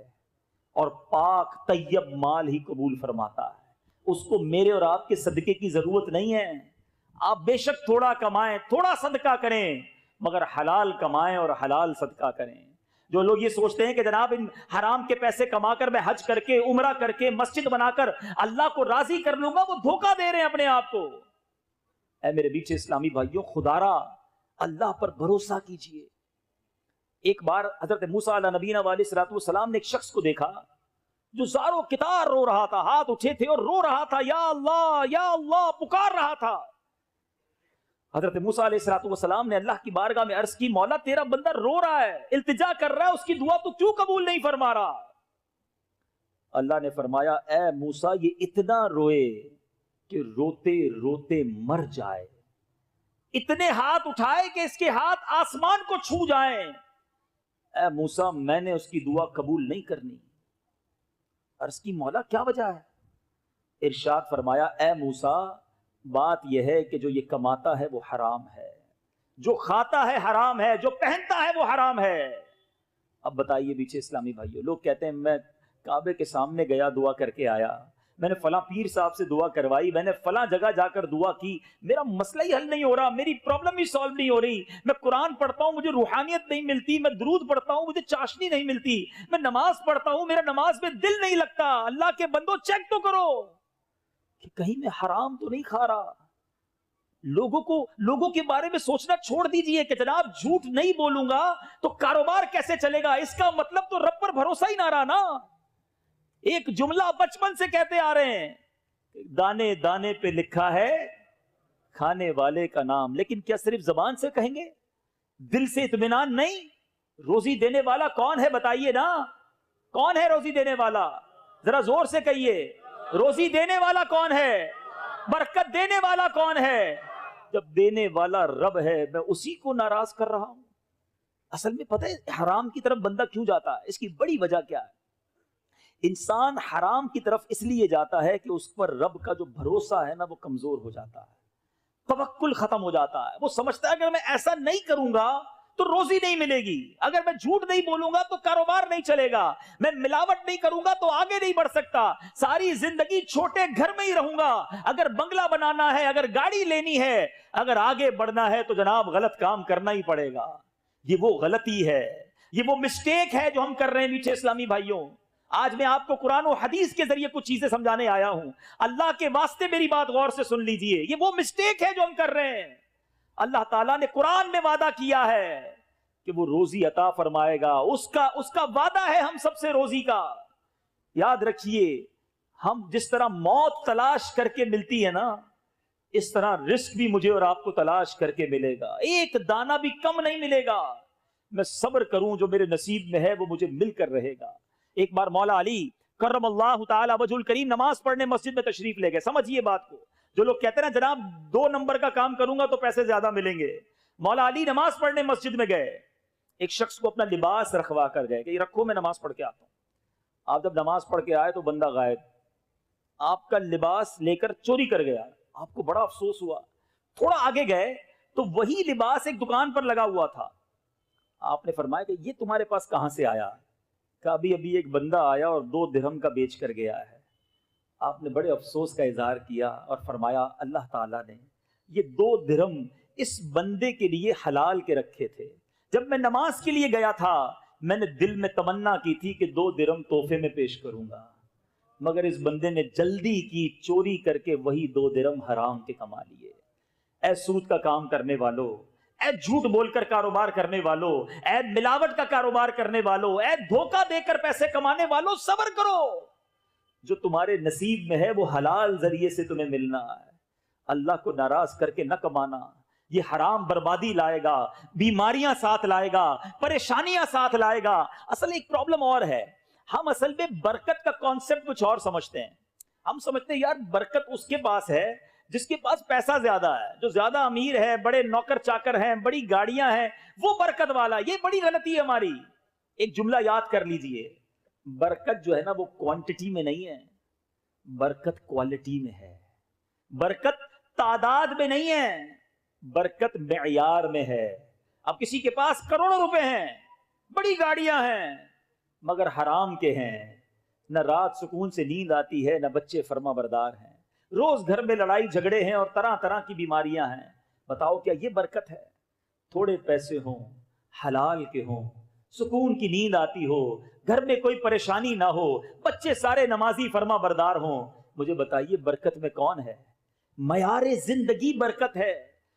اور پاک طیب مال ہی قبول فرماتا ہے۔ اس کو میرے اور آپ کے صدقے کی ضرورت نہیں ہے۔ آپ بے شک تھوڑا کمائیں، تھوڑا صدقہ کریں، مگر حلال کمائیں اور حلال صدقہ کریں۔ جو لوگ یہ سوچتے ہیں کہ جناب ان حرام کے پیسے کما کر میں حج کر کے، عمرہ کر کے، مسجد بنا کر اللہ کو راضی کر لوں گا، وہ دھوکہ دے رہے ہیں اپنے آپ کو۔ اے میرے بیچ اسلامی بھائیوں، خدا را اللہ پر بھروسہ کیجئے۔ ایک بار حضرت موسیٰ علیہ نبینا علیہ السلام نے ایک شخص کو دیکھا جو زارو کتار رو رہا تھا، ہاتھ اٹھے تھے اور رو رہا تھا، یا اللہ پکار رہا تھا۔ حضرت موسیٰ علیہ السلام نے اللہ کی بارگاہ میں عرض کی، مولا تیرا بندہ رو رہا ہے، التجا کر رہا ہے، اس کی دعا تو کیوں قبول نہیں فرما رہا؟ اللہ نے فرمایا، اے موسیٰ یہ اتنا روئے کہ روتے روتے مر جائے، اتنے ہاتھ اٹھائے کہ اس کے ہاتھ آسمان کو چھو جائیں۔ اے موسیٰ میں نے اس کی دعا قبول نہیں کرنی۔ عرض کی مولا کیا وجہ ہے؟ ارشاد فرمایا، اے موسیٰ بات یہ ہے کہ جو یہ کماتا ہے وہ حرام ہے، جو کھاتا ہے حرام ہے، جو پہنتا ہے وہ حرام ہے۔ اب بتائیے پیچھے اسلامی بھائیوں، لوگ کہتے ہیں میں کعبے کے سامنے گیا دعا کر کے آیا، میں نے فلاں پیر صاحب سے دعا کروائی، میں نے فلاں جگہ جا کر دعا کی، میرا مسئلہ ہی حل نہیں ہو رہا، میری پرابلم ہی سالو نہیں ہو رہی، میں قرآن پڑھتا ہوں مجھے روحانیت نہیں ملتی، میں درود پڑھتا ہوں مجھے چاشنی نہیں ملتی، میں نماز پڑھتا ہوں میرا نماز میں دل نہیں لگتا۔ اللہ کے بندو چیک تو کرو کہ کہیں میں حرام تو نہیں کھا رہا۔ لوگوں کے بارے میں سوچنا چھوڑ دیجئے کہ جناب جھوٹ نہیں بولوں گا تو کاروبار کیسے چلے گا، اس کا مطلب تو رب پر بھروسہ ہی نہ رہا نا۔ ایک جملہ بچپن سے کہتے آ رہے ہیں، دانے دانے پہ لکھا ہے کھانے والے کا نام، لیکن کیا صرف زبان سے کہیں گے، دل سے اطمینان نہیں؟ روزی دینے والا کون ہے بتائیے نا، کون ہے روزی دینے والا؟ ذرا زور سے کہیے، روزی دینے والا کون ہے؟ برکت دینے والا کون ہے؟ جب دینے والا رب ہے میں اسی کو ناراض کر رہا ہوں۔ اصل میں پتہ ہے حرام کی طرف بندہ کیوں جاتا ہے؟ اس کی بڑی وجہ کیا ہے؟ انسان حرام کی طرف اس لیے جاتا ہے کہ اس پر رب کا جو بھروسہ ہے نا وہ کمزور ہو جاتا ہے، توکل ختم ہو جاتا ہے۔ وہ سمجھتا ہے اگر میں ایسا نہیں کروں گا تو روزی نہیں ملے گی، اگر میں جھوٹ نہیں بولوں گا تو کاروبار نہیں چلے گا، میں ملاوٹ نہیں کروں گا تو آگے نہیں بڑھ سکتا، ساری زندگی چھوٹے گھر میں ہی رہوں گا، اگر بنگلہ بنانا ہے، اگر گاڑی لینی ہے، اگر آگے بڑھنا ہے تو جناب غلط کام کرنا ہی پڑے گا۔ یہ وہ غلطی ہے، یہ وہ مسٹیک ہے جو ہم کر رہے ہیں میٹھے اسلامی بھائیوں۔ آج میں آپ کو قرآن و حدیث کے ذریعے کچھ چیزیں سمجھانے آیا ہوں، اللہ کے واسطے میری بات غور سے سن لیجئے، یہ وہ مسٹیک ہے جو ہم کر رہے ہیں۔ اللہ تعالیٰ نے قرآن میں وعدہ کیا ہے کہ وہ روزی عطا فرمائے گا، اس کا وعدہ ہے ہم سب سے روزی کا۔ یاد رکھیے، ہم جس طرح موت تلاش کر کے ملتی ہے نا، اس طرح رزق بھی مجھے اور آپ کو تلاش کر کے ملے گا، ایک دانہ بھی کم نہیں ملے گا۔ میں صبر کروں، جو میرے نصیب میں ہے وہ مجھے مل کر رہے گا۔ ایک بار مولا علی کرم اللہ تعالی وجہ الکریم نماز پڑھنے مسجد میں تشریف لے گئے۔ سمجھیے بات کو، جو لوگ کہتے ہیں نا جناب 2 نمبر کا کام کروں گا تو پیسے زیادہ ملیں گے، مولا علی نماز پڑھنے مسجد میں گئے، ایک شخص کو اپنا لباس رکھوا کر گئے کہ یہ رکھو میں نماز پڑھ کے آتا ہوں۔ آپ جب نماز پڑھ کے آئے تو بندہ غائب، آپ کا لباس لے کر چوری کر گیا، آپ کو بڑا افسوس ہوا۔ تھوڑا آگے گئے تو وہی لباس ایک دکان پر لگا ہوا تھا۔ آپ نے فرمایا کہ یہ تمہارے پاس کہاں سے آیا؟ کہ ابھی ایک بندہ آیا اور 2 درہم کا بیچ کر گیا ہے۔ آپ نے بڑے افسوس کا اظہار کیا اور فرمایا اللہ تعالیٰ نے یہ 2 درہم اس بندے کے لیے حلال کے رکھے تھے، جب میں نماز کے لیے گیا تھا میں نے دل میں تمنا کی تھی کہ 2 درہم تحفے میں پیش کروں گا، مگر اس بندے نے جلدی کی، چوری کر کے وہی 2 درہم حرام کے کما لیے۔ اے سود کا کام کرنے والوں، اے جھوٹ بول کر کاروبار کرنے والوں، اے ملاوٹ کا کاروبار کرنے والوں، اے دھوکہ دے کر پیسے کمانے والوں، صبر کرو، جو تمہارے نصیب میں ہے وہ حلال ذریعے سے تمہیں ملنا ہے۔ اللہ کو ناراض کر کے نہ کمانا، یہ حرام بربادی لائے گا، بیماریاں ساتھ لائے گا، پریشانیاں ساتھ لائے گا۔ اصل ایک پرابلم اور ہے، ہم اصل میں برکت کا کانسیپٹ کچھ اور سمجھتے ہیں۔ ہم سمجھتے ہیں یار برکت اس کے پاس ہے جس کے پاس پیسہ زیادہ ہے، جو زیادہ امیر ہے، بڑے نوکر چاکر ہیں، بڑی گاڑیاں ہیں، وہ برکت والا۔ یہ بڑی غلطی ہے ہماری۔ ایک جملہ یاد کر لیجئے، برکت جو ہے نا وہ کوانٹٹی میں نہیں ہے، برکت کوالٹی میں ہے۔ برکت تعداد میں نہیں ہے، برکت معیار میں ہے۔ اب کسی کے پاس کروڑوں روپے ہیں، بڑی گاڑیاں ہیں، مگر حرام کے ہیں، نہ رات سکون سے نیند آتی ہے، نہ بچے فرما بردار ہیں، روز گھر میں لڑائی جھگڑے ہیں اور طرح طرح کی بیماریاں ہیں۔ بتاؤ کیا یہ برکت ہے؟ تھوڑے پیسے ہوں، حلال کے ہوں، سکون کی نیند آتی ہو، گھر میں کوئی پریشانی نہ ہو، بچے سارے نمازی فرما بردار ہوں، مجھے بتائیے برکت میں کون ہے؟ معیار زندگی برکت ہے۔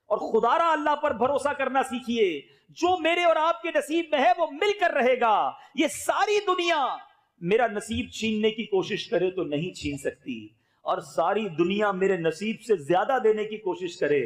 اور خدا را اللہ پر بھروسہ کرنا سیکھیے. جو میرے اور آپ کے نصیب میں ہے وہ مل کر رہے گا. یہ ساری دنیا میرا نصیب چھیننے کی کوشش کرے تو نہیں چھین سکتی, اور ساری دنیا میرے نصیب سے زیادہ دینے کی کوشش کرے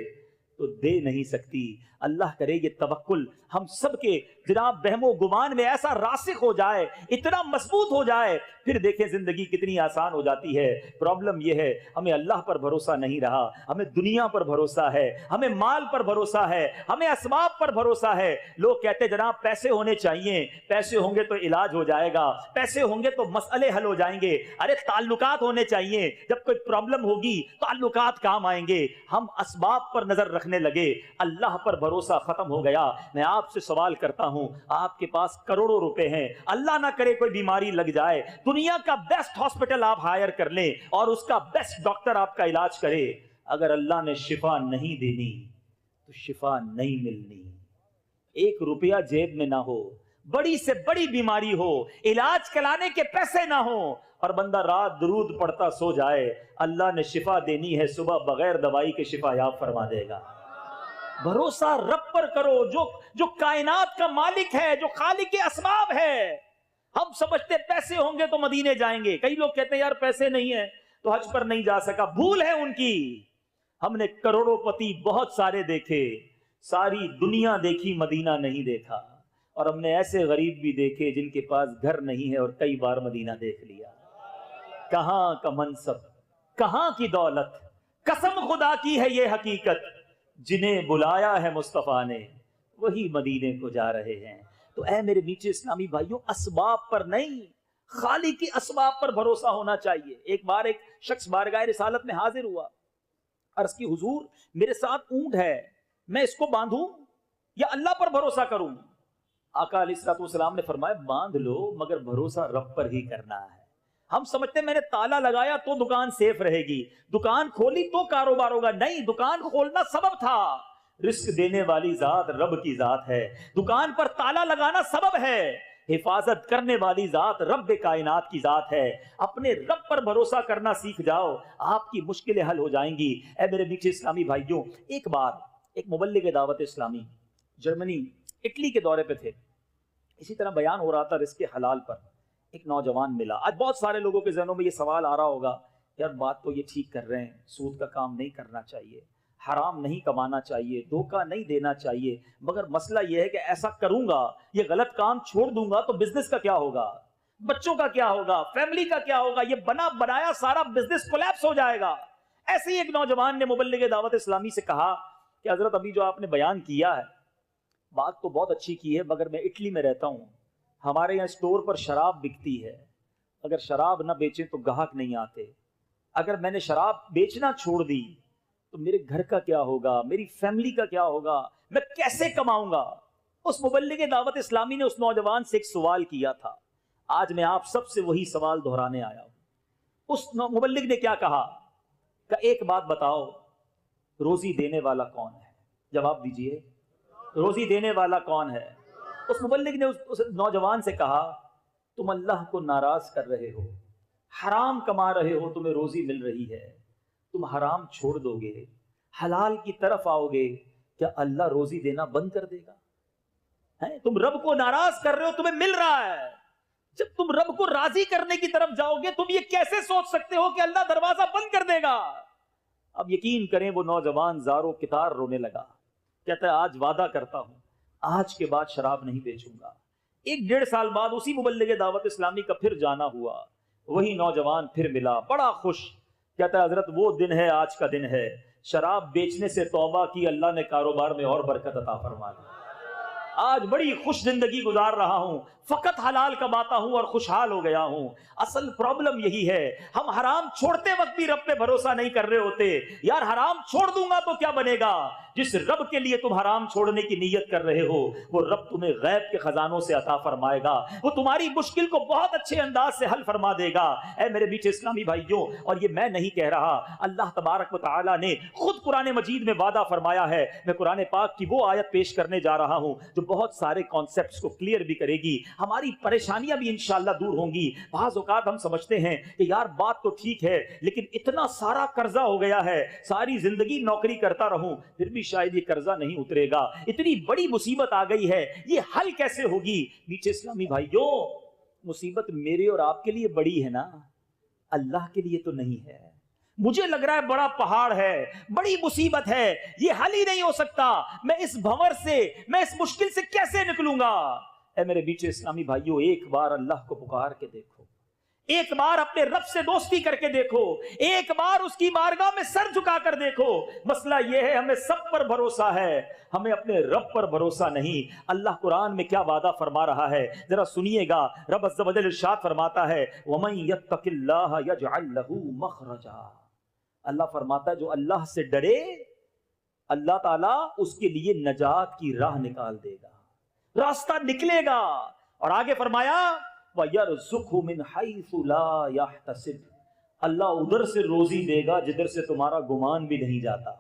تو دے نہیں سکتی. اللہ کرے یہ توکل ہم سب کے جناب بہم و گمان میں ایسا راسخ ہو جائے, اتنا مضبوط ہو جائے, پھر دیکھیں زندگی کتنی آسان ہو جاتی ہے. پرابلم یہ ہے ہمیں اللہ پر بھروسہ نہیں رہا, ہمیں دنیا پر بھروسہ ہے, ہمیں مال پر بھروسہ ہے, ہمیں اسباب پر بھروسہ ہے. لوگ کہتے جناب پیسے ہونے چاہیے, پیسے ہوں گے تو علاج ہو جائے گا, پیسے ہوں گے تو مسئلے حل ہو جائیں گے. ارے تعلقات ہونے چاہیے, جب کوئی پرابلم ہوگی تعلقات کام آئیں گے. ہم اسباب پر نظر رکھنے لگے, اللہ پر بھروسہ ختم ہو گیا. میں آپ سے سوال کرتا ہوں, آپ کے پاس کروڑوں روپے ہیں, اللہ نہ کرے کوئی بیماری لگ جائے, دنیا کا بیسٹ ہاسپٹل آپ ہائر کر لیں اور اس کا بیسٹ ڈاکٹر آپ کا علاج کرے, اگر اللہ نے شفا نہیں دینی تو شفا نہیں ملنی. 1 روپیہ جیب میں نہ ہو, بڑی سے بڑی بیماری ہو, علاج کرانے کے پیسے نہ ہو, اور بندہ رات درود پڑھتا سو جائے, اللہ نے شفا دینی ہے, صبح بغیر دوائی کے شفا یاب فرما دے گا. بھروسہ رب پر کرو جو کائنات کا مالک ہے, جو خالق اسباب ہے. ہم سمجھتے پیسے ہوں گے تو مدینے جائیں گے. کئی لوگ کہتے ہیں یار پیسے نہیں ہیں تو حج پر نہیں جا سکا. بھول ہے ان کی. ہم نے کروڑوں پتی بہت سارے دیکھے, ساری دنیا دیکھی, مدینہ نہیں دیکھا. اور ہم نے ایسے غریب بھی دیکھے جن کے پاس گھر نہیں ہے اور کئی بار مدینہ دیکھ لیا. کہاں کا منصب, کہاں کی دولت, قسم خدا کی ہے یہ حقیقت, جنہیں بلایا ہے مصطفیٰ نے وہی مدینے کو جا رہے ہیں. تو اے میرے میٹھے اسلامی بھائیوں, اسباب پر نہیں, خالق کی اسباب پر بھروسہ ہونا چاہیے. ایک بار ایک شخص بارگاہ رسالت میں حاضر ہوا, عرض کی حضور میرے ساتھ اونٹ ہے, میں اس کو باندھوں یا اللہ پر بھروسہ کروں؟ آقا علیہ الصلوۃ والسلام نے فرمایا باندھ لو, مگر بھروسہ رب پر ہی کرنا ہے. ہم سمجھتے ہیں میں نے تالا لگایا تو دکان سیف رہے گی, دکان کھولی تو کاروبار ہوگا. نہیں, دکان کھولنا سبب تھا, رزق دینے والی ذات رب کی ذات ہے. دکان پر تالا لگانا سبب ہے, حفاظت کرنے والی ذات رب کائنات کی ذات ہے. اپنے رب پر بھروسہ کرنا سیکھ جاؤ, آپ کی مشکلیں حل ہو جائیں گی. اے میرے میٹھے اسلامی بھائیوں, ایک بار ایک مبلغ دعوت اسلامی جرمنی اٹلی کے دورے پہ تھے. اسی طرح بیان ہو رہا تھا رزق حلال پر. ایک نوجوان ملا. آج بہت سارے لوگوں کے ذہنوں میں یہ سوال آ رہا ہوگا, یار بات تو یہ ٹھیک کر رہے ہیں, سود کا کام نہیں کرنا چاہیے, حرام نہیں کمانا چاہیے, دھوکہ نہیں دینا چاہیے, مگر مسئلہ یہ ہے کہ ایسا کروں گا, یہ غلط کام چھوڑ دوں گا تو بزنس کا کیا ہوگا, بچوں کا کیا ہوگا, فیملی کا کیا ہوگا, یہ بنا بنایا سارا بزنس کولیپس ہو جائے گا. ایسے ہی ایک نوجوان نے مبلغ دعوت اسلامی سے کہا کہ حضرت ابھی جو آپ نے بیان کیا ہے بات تو بہت اچھی کی ہے, مگر میں اٹلی میں رہتا ہوں, ہمارے یہاں اسٹور پر شراب بکتی ہے, اگر شراب نہ بیچیں تو گاہک نہیں آتے, اگر میں نے شراب بیچنا چھوڑ دی تو میرے گھر کا کیا ہوگا, میری فیملی کا کیا ہوگا, میں کیسے کماؤں گا. اس مبلغ دعوت اسلامی نے اس نوجوان سے ایک سوال کیا تھا, آج میں آپ سب سے وہی سوال دہرانے آیا ہوں. اس مبلغ نے کیا کہا کہ ایک بات بتاؤ, روزی دینے والا کون ہے؟ جواب دیجئے, روزی دینے والا کون ہے؟ اس مبلغ نے اس نوجوان سے کہا تم اللہ کو ناراض کر رہے ہو, حرام کما رہے ہو, تمہیں روزی مل رہی ہے, تم حرام چھوڑ دو گے, حلال کی طرف آؤ گے, کیا اللہ روزی دینا بند کر دے گا؟ تم رب کو ناراض کر رہے ہو, تمہیں مل رہا ہے, جب تم رب کو راضی کرنے کی طرف جاؤ گے تم یہ کیسے سوچ سکتے ہو کہ اللہ دروازہ بند کر دے گا؟ اب یقین کریں وہ نوجوان زارو کتار رونے لگا, کہتا ہے آج وعدہ کرتا ہوں آج کے بعد شراب نہیں بیچوں گا. 1-1.5 سال بعد اسی مبلغ دعوت اسلامی کا پھر جانا ہوا, وہی نوجوان پھر ملا بڑا خوش, کہتا ہے حضرت وہ دن ہے آج کا دن ہے, شراب بیچنے سے توبہ کی, اللہ نے کاروبار میں اور برکت عطا فرما دی, آج بڑی خوش زندگی گزار رہا ہوں, فقط حلال کماتا ہوں اور خوشحال ہو گیا ہوں. اصل پرابلم یہی ہے, ہم حرام چھوڑتے وقت بھی رب پہ بھروسہ نہیں کر رہے ہوتے. یار حرام چھوڑ دوں گا تو کیا بنے گا؟ جس رب کے لیے تم حرام چھوڑنے کی نیت کر رہے ہو وہ رب تمہیں غیب کے خزانوں سے عطا فرمائے گا, وہ تمہاری مشکل کو بہت اچھے انداز سے حل فرما دے گا. اے میرے میٹھے اسلامی بھائیوں, اور یہ میں نہیں کہہ رہا, اللہ تبارک و تعالی نے خود قرآن مجید میں وعدہ فرمایا ہے. میں قرآن پاک کی وہ آیت پیش کرنے جا رہا ہوں جو بہت سارے کانسیپٹس کو کلیئر بھی کرے گی, ہماری پریشانیاں بھی انشاءاللہ دور ہوں گی. بعض اوقات ہم سمجھتے ہیں کہ یار بات تو ٹھیک ہے لیکن اتنا سارا قرضہ ہو گیا ہے, ساری زندگی نوکری کرتا رہوں پھر بھی شاید یہ قرضہ نہیں اترے گا، اتنی بڑی مصیبت آ گئی ہے، یہ حل کیسے ہوگی؟ نیچے اسلامی بھائیوں، مصیبت میرے اور آپ کے لیے بڑی ہے نا، اللہ کے لیے تو نہیں ہے۔ مجھے لگ رہا ہے بڑا پہاڑ ہے، بڑی مصیبت ہے، یہ حل ہی نہیں ہو سکتا، میں اس بھنور سے، میں اس مشکل سے کیسے نکلوں گا؟ اے میرے بیچے اسلامی بھائیوں، ایک بار اللہ کو پکار کے دیکھو، ایک بار اپنے رب سے دوستی کر کے دیکھو، ایک بار اس کی بارگاہ میں سر جھکا کر دیکھو۔ مسئلہ یہ ہے ہمیں سب پر بھروسہ ہے، ہمیں اپنے رب پر بھروسہ نہیں۔ اللہ قرآن میں کیا وعدہ فرما رہا ہے ذرا سنیے گا۔ رب عز و جل ارشاد فرماتا ہے وَمَن يَتَّقِ اللَّهَ يَجْعَل لَّهُ مَخْرَجًا، اللہ فرماتا ہے جو اللہ سے ڈرے اللہ تعالیٰ اس کے لیے نجات کی راہ نکال دے گا، راستہ نکلے گا۔ اور آگے فرمایا وَيَرْزُقْهُ مِنْ حَيْثُ لَا يَحْتَسِبُ، اللہ ادھر سے روزی دے گا جدھر سے تمہارا گمان بھی نہیں جاتا،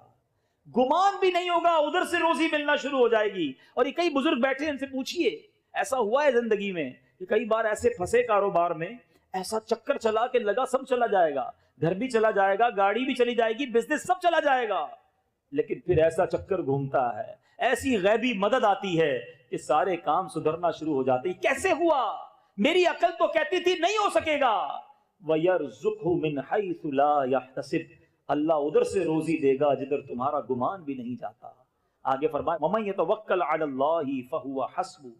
گمان بھی نہیں ہوگا، ادھر سے روزی ملنا شروع ہو جائے گی۔ اور یہ کئی بزرگ بیٹھے ان سے پوچھئے، ایسا ہوا ہے زندگی میں کہ کئی بار ایسے پھنسے کاروبار میں، ایسا چکر چلا کہ لگا سب چلا جائے گا، گھر بھی چلا جائے گا، گاڑی بھی چلی جائے گی، بزنس سب چلا جائے گا، لیکن پھر ایسا چکر گھومتا ہے، ایسی غیبی مدد آتی ہے کہ سارے کام سدھرنا شروع ہو جاتے ہیں۔ کیسے ہوا؟ میری عقل تو کہتی تھی نہیں ہو سکے گا۔ وَيَرْزُقْهُ مِنْ حَيْثُ لَا يَحْتَسِبُ، اللہ ادھر سے روزی دے گا جدھر تمہارا گمان بھی نہیں جاتا۔ آگے فرمایا وَمَن يَتَوَکَّلْ عَلَى اللَّهِ فَهُوَ حَسْبُهُ،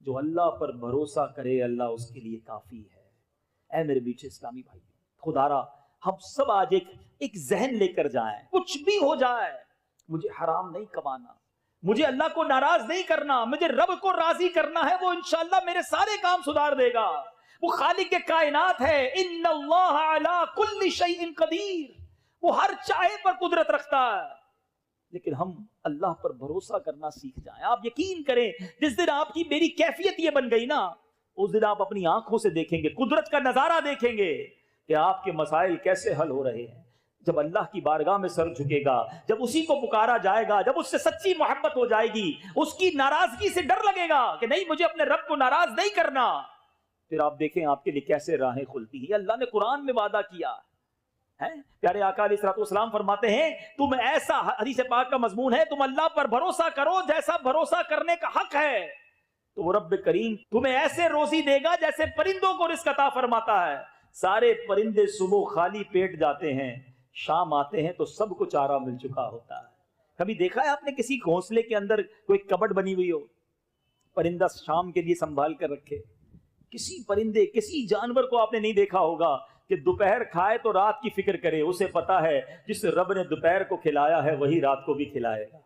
جو اللہ پر بھروسہ کرے اللہ اس کے لیے کافی ہے۔ اے میرے بیچے اسلامی بھائی، خدا را ہم سب آج ایک ذہن لے کر جائیں، کچھ بھی ہو جائے مجھے حرام نہیں کمانا، مجھے اللہ کو ناراض نہیں کرنا، مجھے رب کو راضی کرنا ہے، وہ انشاءاللہ میرے سارے کام سدھار دے گا۔ وہ خالق کائنات ہے، ان اللہ علی کل شیء قدیر، وہ ہر چاہے پر قدرت رکھتا ہے۔ لیکن ہم اللہ پر بھروسہ کرنا سیکھ جائیں۔ آپ یقین کریں جس دن آپ کی میری کیفیت یہ بن گئی نا، اس دن آپ اپنی آنکھوں سے دیکھیں گے، قدرت کا نظارہ دیکھیں گے کہ آپ کے مسائل کیسے حل ہو رہے ہیں۔ جب اللہ کی بارگاہ میں سر جھکے گا، جب اسی کو پکارا جائے گا، جب اس سے سچی محبت ہو جائے گی، اس کی ناراضگی سے ڈر لگے گا کہ نہیں مجھے اپنے رب کو ناراض نہیں کرنا، پھر آپ دیکھیں آپ کے لیے کیسے راہیں کھلتی ہیں۔ اللہ نے قرآن میں وعدہ کیا ہے، پیارے آقا علیہ الصلوۃ والسلام فرماتے ہیں تم ایسا، حدیث پاک کا مضمون ہے، تم اللہ پر بھروسہ کرو جیسا بھروسہ کرنے کا حق ہے، تو وہ رب کریم تمہیں ایسے روزی دے گا جیسے پرندوں کو رزق عطا فرماتا ہے۔ سارے پرندے صبح خالی پیٹ جاتے ہیں، شام آتے ہیں تو سب کو چارہ مل چکا ہوتا ہے۔ کبھی دیکھا ہے آپ نے کسی گھونسلے کے اندر کوئی کبڈ بنی ہوئی ہو، پرندہ شام کے لیے سنبھال کر رکھے؟ کسی پرندے، کسی جانور کو آپ نے نہیں دیکھا ہوگا کہ دوپہر کھائے تو رات کی فکر کرے، اسے پتا ہے جس رب نے دوپہر کو کھلایا ہے وہی رات کو بھی کھلائے گا۔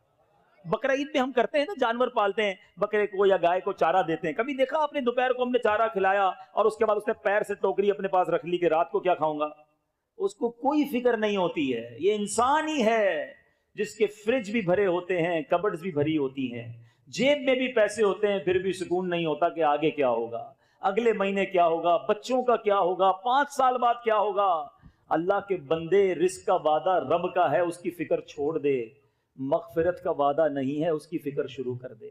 بقرہ عید میں ہم کرتے ہیں نا، جانور پالتے ہیں، بکرے کو یا گائے کو چارہ دیتے ہیں۔ کبھی دیکھا آپ نے دوپہر کو ہم نے چارہ کھلایا اور اس کے بعد اس نے پیر سے ٹوکری اپنے پاس رکھ لی کہ رات کو کیا کھاؤں گا؟ اس کو کوئی فکر نہیں ہوتی ہے۔ یہ انسان ہی ہے جس کے فریج بھی بھرے ہوتے ہیں، کبڈز بھی بھری ہوتی ہیں، جیب میں بھی پیسے ہوتے ہیں، پھر بھی سکون نہیں ہوتا کہ آگے کیا ہوگا، اگلے مہینے کیا ہوگا، بچوں کا کیا ہوگا، 5 سال بعد کیا ہوگا۔ اللہ کے بندے، رزق کا وعدہ رب کا ہے، اس کی فکر چھوڑ دے، مغفرت کا وعدہ نہیں ہے، اس کی فکر شروع کر دے۔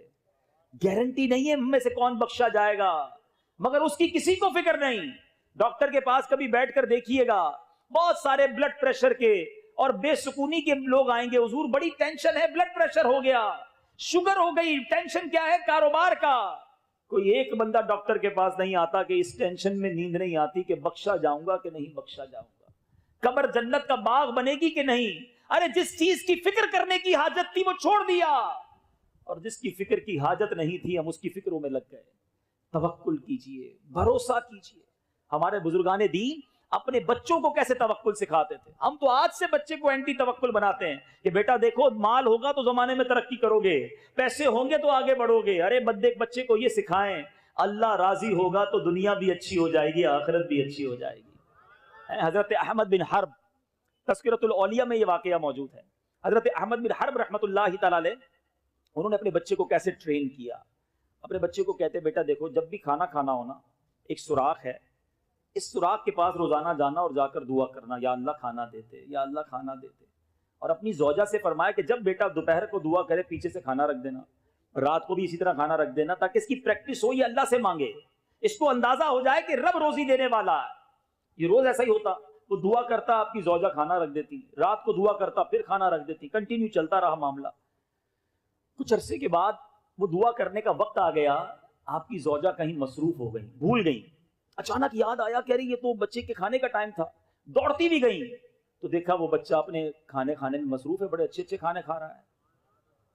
گارنٹی نہیں ہے ہم میں سے کون بخشا جائے گا، مگر اس کی کسی کو فکر نہیں۔ ڈاکٹر کے پاس کبھی بیٹھ کر دیکھیے گا، بہت سارے بلڈ پریشر کے اور بے سکونی کے لوگ آئیں گے، حضور بڑی ٹینشن ہے، بلڈ پریشر ہو گیا، شوگر ہو گئی، ٹینشن کیا ہے؟ کاروبار کا۔ کوئی ایک بندہ ڈاکٹر کے پاس نہیں آتا کہ اس ٹینشن میں نیند نہیں آتی کہ بخشا جاؤں گا کہ نہیں بخشا جاؤں گا، قبر جنت کا باغ بنے گی کہ نہیں۔ ارے جس چیز کی فکر کرنے کی حاجت تھی وہ چھوڑ دیا، اور جس کی فکر کی حاجت نہیں تھی ہم اس کی فکروں میں لگ گئے۔ توکل کیجئے، بھروسہ کیجئے۔ ہمارے بزرگان دین اپنے بچوں کو کیسے توکل سکھاتے تھے؟ ہم تو آج سے بچے کو اینٹی توکل بناتے ہیں کہ بیٹا دیکھو مال ہوگا تو زمانے میں ترقی کرو گے، پیسے ہوں گے تو آگے بڑھو گے۔ ارے بچے کو یہ سکھائیں اللہ راضی ہوگا تو دنیا بھی اچھی ہو جائے گی، آخرت بھی اچھی ہو جائے گی۔ حضرت احمد بن حرب، تذکرۃ الاولیاء میں یہ واقعہ موجود ہے۔ حضرت احمد بن حرب رحمۃ اللہ تعالی علیہ، انہوں نے اپنے بچے کو کیسے ٹرین کیا۔ اپنے بچے کو کہتے بیٹا دیکھو جب بھی کھانا کھانا ہونا، ایک سوراخ ہے، اس سوراخ کے پاس روزانہ جانا اور جا کر دعا کرنا، یا اللہ کھانا دیتے، یا اللہ کھانا دیتے۔ اور اپنی زوجہ سے فرمایا کہ جب بیٹا دوپہر کو دعا کرے پیچھے سے کھانا رکھ دینا، رات کو بھی اسی طرح کھانا رکھ دینا، تاکہ اس کی پریکٹس ہو، یہ اللہ سے مانگے، اس کو اندازہ ہو جائے کہ رب روزی دینے والا ہے۔ یہ روز ایسا ہی ہوتا، وہ دعا کرتا، آپ کی زوجہ کھانا رکھ دیتی، رات کو دعا کرتا پھر کھانا رکھ دیتی، کنٹینیو چلتا رہا معاملہ۔ کچھ عرصے کے بعد وہ دعا کرنے کا وقت آ گیا، آپ کی زوجہ کہیں مصروف ہو گئی، بھول گئی، اچانک یاد آیا کہ ارے یہ تو بچے کے کھانے کا ٹائم تھا، دوڑتی بھی گئی تو دیکھا وہ بچہ اپنے کھانے میں مصروف ہے، بڑے اچھے اچھے کھانے کھا رہا ہے۔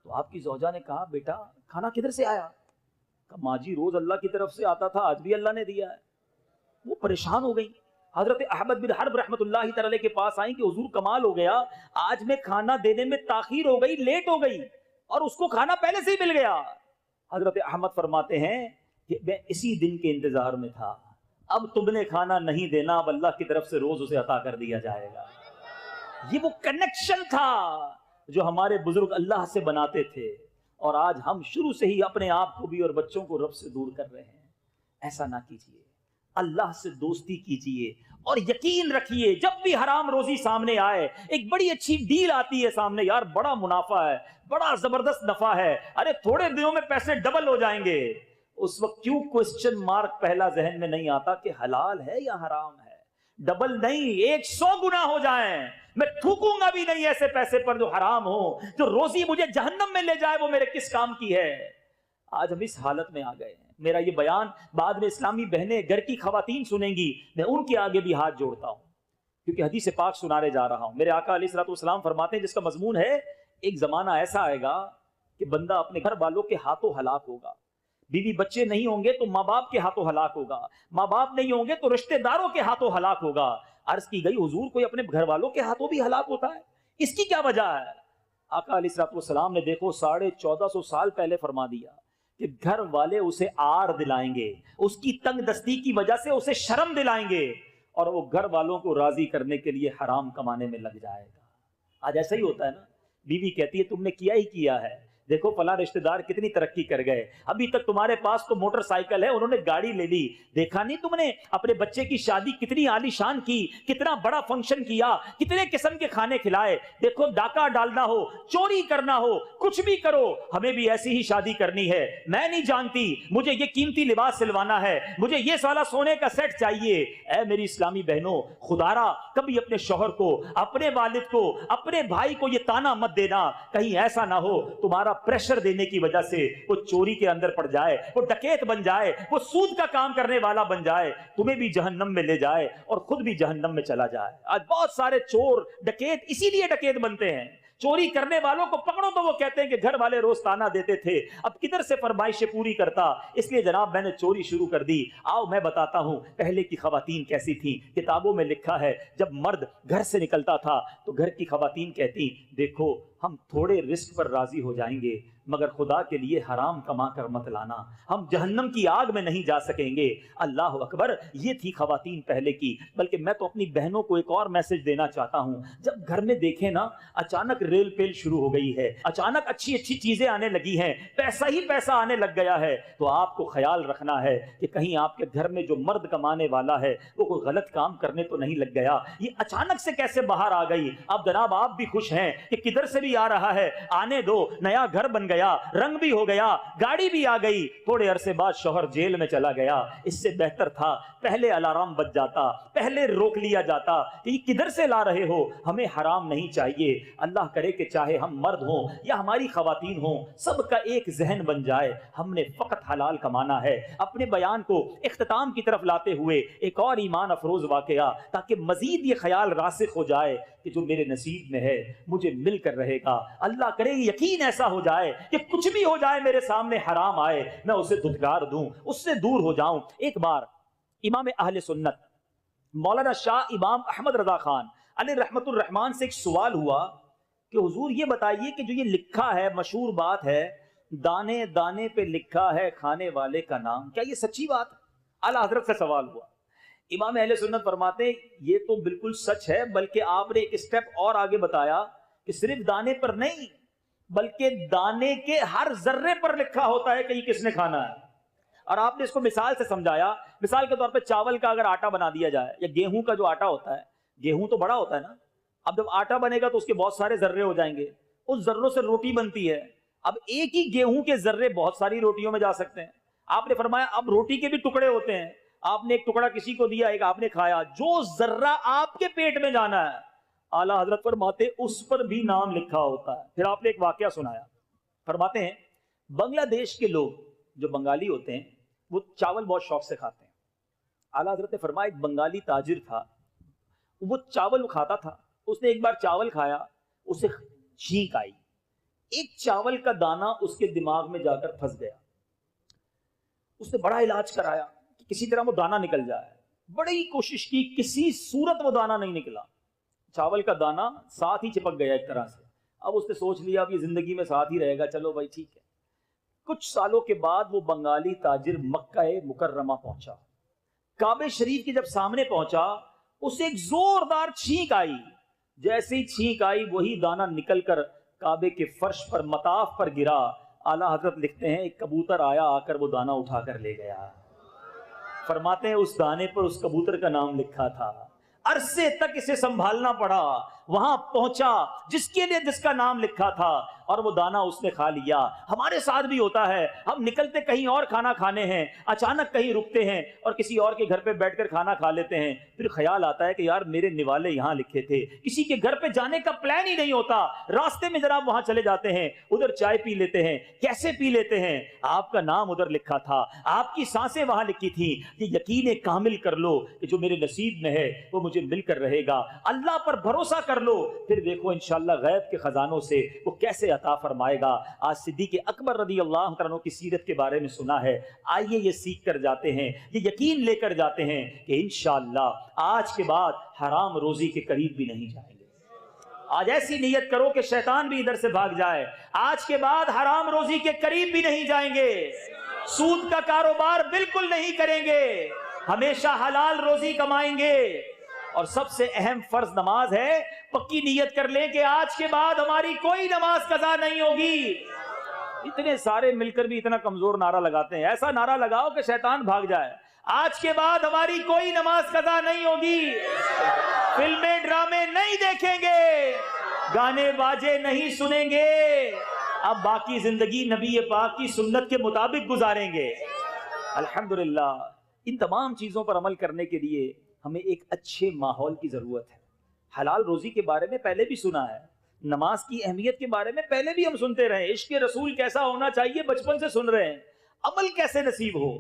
تو آپ کی زوجہ نے کہا بیٹا کھانا کدھر سے آیا؟ کہا ماں جی روز اللہ کی طرف سے آتا تھا، آج بھی اللہ نے دیا ہے۔ وہ پریشان ہو گئی، حضرت احمد بن حرب رحمۃ اللہ تعالی کے پاس آئیں کہ حضور کمال ہو گیا، آج میں کھانا دینے میں تاخیر ہو گئی، لیٹ ہو گئی، اور اس کو کھانا پہلے سے ہی مل گیا۔ حضرت احمد فرماتے ہیں کہ میں اسی دن کے انتظار میں تھا، اب تم نے کھانا نہیں دینا، اب اللہ کی طرف سے روز اسے عطا کر دیا جائے گا۔ یہ وہ کنیکشن تھا جو ہمارے بزرگ اللہ سے بناتے تھے، اور آج ہم شروع سے ہی اپنے آپ کو بھی اور بچوں کو رب سے دور کر رہے ہیں۔ ایسا نہ کیجیے، اللہ سے دوستی کیجیے، اور یقین رکھیے جب بھی حرام روزی سامنے آئے، ایک بڑی اچھی ڈیل آتی ہے سامنے، یار بڑا منافع ہے، بڑا زبردست نفع ہے، ارے تھوڑے دنوں میں پیسے ڈبل ہو جائیں گے، اس وقت کیوں کوسچن مارک پہلا ذہن میں نہیں آتا کہ حلال ہے یا حرام ہے؟ ڈبل نہیں، 100 گنا ہو جائیں، میں تھوکوں گا بھی نہیں ایسے پیسے پر جو حرام ہو، جو روزی مجھے جہنم میں لے جائے وہ میرے کس کام کی ہے؟ آج ہم اس حالت میں آ گئے ہیں۔ میرا یہ بیان بعد میں اسلامی بہنیں گھر کی خواتین سنیں گی، میں ان کے آگے بھی ہاتھ جوڑتا ہوں، کیونکہ حدیث پاک سنانے جا رہا ہوں۔ میرے آقا علیہ الصلوۃ والسلام فرماتے ہیں، جس کا مضمون ہے ایک زمانہ ایسا آئے گا کہ بندہ اپنے گھر والوں کے ہاتھوں ہلاک ہوگا، بیوی بچے نہیں ہوں گے تو ماں باپ کے ہاتھوں ہلاک ہوگا، ماں باپ نہیں ہوں گے تو رشتہ داروں کے ہاتھوں ہلاک ہوگا۔ عرض کی گئی حضور کوئی اپنے گھر والوں کے ہاتھوں بھی ہلاک ہوتا ہے، اس کی کیا وجہ ہے؟ آقا علیہ الصلوۃ والسلام نے دیکھو 1450 سال پہلے فرما دیا کہ گھر والے اسے آر دلائیں گے، اس کی تنگ دستی کی وجہ سے اسے شرم دلائیں گے، اور وہ گھر والوں کو راضی کرنے کے لیے حرام کمانے میں لگ جائے گا۔ آج ایسا ہی ہوتا ہے نا، بیوی کہتی ہے تم نے کیا ہی کیا ہے، دیکھو فلاں رشتہ دار کتنی ترقی کر گئے، ابھی تک تمہارے پاس تو موٹر سائیکل ہے، انہوں نے گاڑی لے لی، دیکھا نہیں تم نے اپنے بچے کی شادی کتنی عالی شان کی، کتنا بڑا فنکشن کیا، کتنے قسم کے کھانے کھلائے، دیکھو ڈاکہ ڈالنا ہو، چوری کرنا ہو، کچھ بھی کرو، ہمیں بھی ایسی ہی شادی کرنی ہے، میں نہیں جانتی مجھے یہ قیمتی لباس سلوانا ہے، مجھے یہ سالہ سونے کا سیٹ چاہیے۔ اے میری اسلامی بہنوں، خدارا کبھی اپنے شوہر کو، اپنے والد کو، اپنے بھائی کو یہ تانا مت دینا، کہیں ایسا نہ ہو تمہارا پریشر دینے کی وجہ سے وہ چوری کے اندر پڑ جائے، وہ ڈکیت بن جائے، وہ سود کا کام کرنے والا بن جائے، تمہیں بھی جہنم میں لے جائے اور خود بھی جہنم میں چلا جائے۔ آج بہت سارے چور ڈکیت اسی لیے ڈکیت بنتے ہیں، چوری کرنے والوں کو پکڑو تو وہ کہتے ہیں کہ گھر والے روز تانا دیتے تھے، اب کدھر سے فرمائشیں پوری کرتا، اس لیے جناب میں نے چوری شروع کر دی۔ آؤ میں بتاتا ہوں پہلے کی خواتین کیسی تھیں۔ کتابوں میں لکھا ہے جب مرد گھر سے نکلتا تھا تو گھر کی خواتین کہتی دیکھو ہم تھوڑے رزق پر راضی ہو جائیں گے مگر خدا کے لیے حرام کما کر مت لانا، ہم جہنم کی آگ میں نہیں جا سکیں گے۔ اللہ اکبر، یہ تھی خواتین پہلے کی۔ بلکہ میں تو اپنی بہنوں کو ایک اور میسج دینا چاہتا ہوں، جب گھر میں دیکھیں نا اچانک ریل پیل شروع ہو گئی ہے، اچانک اچھی اچھی چیزیں آنے لگی ہیں، پیسہ ہی پیسہ آنے لگ گیا ہے، تو آپ کو خیال رکھنا ہے کہ کہیں آپ کے گھر میں جو مرد کمانے والا ہے وہ کوئی غلط کام کرنے تو نہیں لگ گیا۔ یہ اچانک سے کیسے باہر آ گئی؟ اب جناب آپ بھی خوش ہیں کہ کدھر سے بھی آ رہا ہے، آنے دو، نیا گھر بن گیا، رنگ بھی ہو گیا، گاڑی بھی آ گئی، تھوڑے عرصے بعد شوہر جیل میں چلا گیا۔ اس سے بہتر تھا پہلے الارم بج جاتا، پہلے روک لیا جاتا کہ یہ کدھر سے لا رہے ہو، ہمیں حرام نہیں چاہیے۔ اللہ کرے کہ چاہے ہم مرد ہوں یا ہماری خواتین ہوں، سب کا ایک ذہن بن جائے ہم نے فقط حلال کمانا ہے۔ اپنے بیان کو اختتام کی طرف لاتے ہوئے ایک اور ایمان افروز واقعہ تاکہ مزید یہ خیال راسخ ہو جائے کہ جو میرے نصیب میں ہے مجھے مل کر رہے گا۔ اللہ کرے یقین ایسا ہو جائے کہ کچھ بھی ہو جائے میرے سامنے حرام آئے میں اسے دھتکار دوں، اس سے دور ہو جاؤں۔ ایک بار امام اہل سنت مولانا شاہ امام احمد رضا خان علیہ رحمت الرحمان سے ایک سوال ہوا کہ حضور یہ بتائیے کہ جو یہ لکھا ہے مشہور بات ہے دانے دانے پہ لکھا ہے کھانے والے کا نام، کیا یہ سچی بات ہے؟ اعلیٰ حضرت سے سوال ہوا۔ امام اہل سنت فرماتے ہیں یہ تو بالکل سچ ہے، بلکہ آپ نے ایک اسٹیپ اور آگے بتایا کہ صرف دانے پر نہیں بلکہ دانے کے ہر ذرے پر لکھا ہوتا ہے کہ یہ کس نے کھانا ہے۔ اور آپ نے اس کو مثال سے سمجھایا، مثال کے طور پہ چاول کا اگر آٹا بنا دیا جائے یا گیہوں کا جو آٹا ہوتا ہے، گیہوں تو بڑا ہوتا ہے نا، اب جب آٹا بنے گا تو اس کے بہت سارے ذرے ہو جائیں گے، اس ذروں سے روٹی بنتی ہے۔ اب ایک ہی گیہوں کے ذرے بہت ساری روٹیوں میں جا سکتے ہیں۔ آپ نے فرمایا اب روٹی کے بھی ٹکڑے ہوتے ہیں، آپ نے ایک ٹکڑا کسی کو دیا، ایک آپ نے کھایا، جو ذرہ آپ کے پیٹ میں جانا ہے اعلیٰ حضرت فرماتے اس پر بھی نام لکھا ہوتا ہے۔ پھر آپ نے ایک واقعہ سنایا، فرماتے ہیں بنگلہ دیش کے لوگ جو بنگالی ہوتے ہیں وہ چاول بہت شوق سے کھاتے ہیں. اعلیٰ حضرت نے فرمایا ایک بنگالی تاجر تھا, وہ چاول کھاتا تھا. اس نے ایک بار چاول کھایا, اسے چھینک آئی, ایک چاول کا دانہ اس کے دماغ میں جا کر پھنس گیا. اس نے بڑا علاج کرایا کہ کسی طرح وہ دانہ نکل جائے, بڑی کوشش کی, کسی صورت وہ دانہ نہیں نکلا. چاول کا دانہ ساتھ ہی چپک گیا ایک طرح سے. اب اس نے سوچ لیا اب یہ زندگی میں ساتھ ہی رہے گا, چلو بھائی ٹھیک ہے. کچھ سالوں کے بعد وہ بنگالی تاجر مکہ مکرمہ پہنچا. کعبہ شریف کے جب سامنے پہنچا اسے ایک زوردار چھینک آئی. جیسے ہی چھینک آئی وہی دانہ نکل کر کعبے کے فرش پر مطاف پر گرا. اعلیٰ حضرت لکھتے ہیں ایک کبوتر آیا, آ کر وہ دانہ اٹھا کر لے گیا. فرماتے ہیں اس دانے پر اس کبوتر کا نام لکھا تھا. عرصے تک اسے سنبھالنا پڑا, وہاں پہنچا جس کے لیے جس کا نام لکھا تھا, اور وہ دانہ اس نے کھا لیا. ہمارے ساتھ بھی ہوتا ہے, ہم نکلتے کہیں اور کھانا کھانے ہیں, اچانک کہیں رکتے ہیں اور کسی اور کے گھر پہ بیٹھ کر کھانا کھا لیتے ہیں. پھر خیال آتا ہے کہ یار میرے نوالے یہاں لکھے تھے. کسی کے گھر پہ جانے کا پلان ہی نہیں ہوتا, راستے میں جناب وہاں چلے جاتے ہیں, ادھر چائے پی لیتے ہیں. کیسے پی لیتے ہیں؟ آپ کا نام ادھر لکھا تھا, آپ کی سانسیں وہاں لکھی تھی. یہ یقین کامل کر لو کہ جو میرے نصیب میں ہے وہ مجھے مل کر رہے گا. اللہ پر بھروسہ کر لو, پھر دیکھو انشاءاللہ غیب کے خزانوں سے وہ کیسے عطا فرمائے گا. آج صدیق اکبر رضی اللہ عنہ کی سیرت کے بارے میں سنا ہے. آئیے یہ سیکھ کر جاتے ہیں, یہ یقین لے کر جاتے ہیں کہ انشاءاللہ آج کے بعد حرام روزی کے قریب بھی نہیں جائیں گے. آج ایسی نیت کرو کہ شیطان بھی ادھر سے بھاگ جائے. آج کے بعد حرام روزی کے قریب بھی نہیں جائیں گے, سود کا کاروبار بالکل نہیں کریں گے, ہمیشہ حلال روزی کمائیں گے. اور سب سے اہم فرض نماز ہے. پکی نیت کر لیں کہ آج کے بعد ہماری کوئی نماز قضا نہیں ہوگی. اتنے سارے مل کر بھی اتنا کمزور نعرہ لگاتے ہیں. ایسا نعرہ لگاؤ کہ شیطان بھاگ جائے. آج کے بعد ہماری کوئی نماز قضا نہیں ہوگی, فلمیں ڈرامے نہیں دیکھیں گے, گانے باجے نہیں سنیں گے, اب باقی زندگی نبی پاک کی سنت کے مطابق گزاریں گے. الحمدللہ ان تمام چیزوں پر عمل کرنے کے لیے ہمیں ایک اچھے ماحول کی ضرورت ہے. حلال روزی کے بارے میں پہلے بھی سنا ہے, نماز کی اہمیت کے بارے میں پہلے بھی ہم سنتے رہے, عشق رسول کیسا ہونا چاہیے بچپن سے سن رہے ہیں. عمل کیسے نصیب ہو؟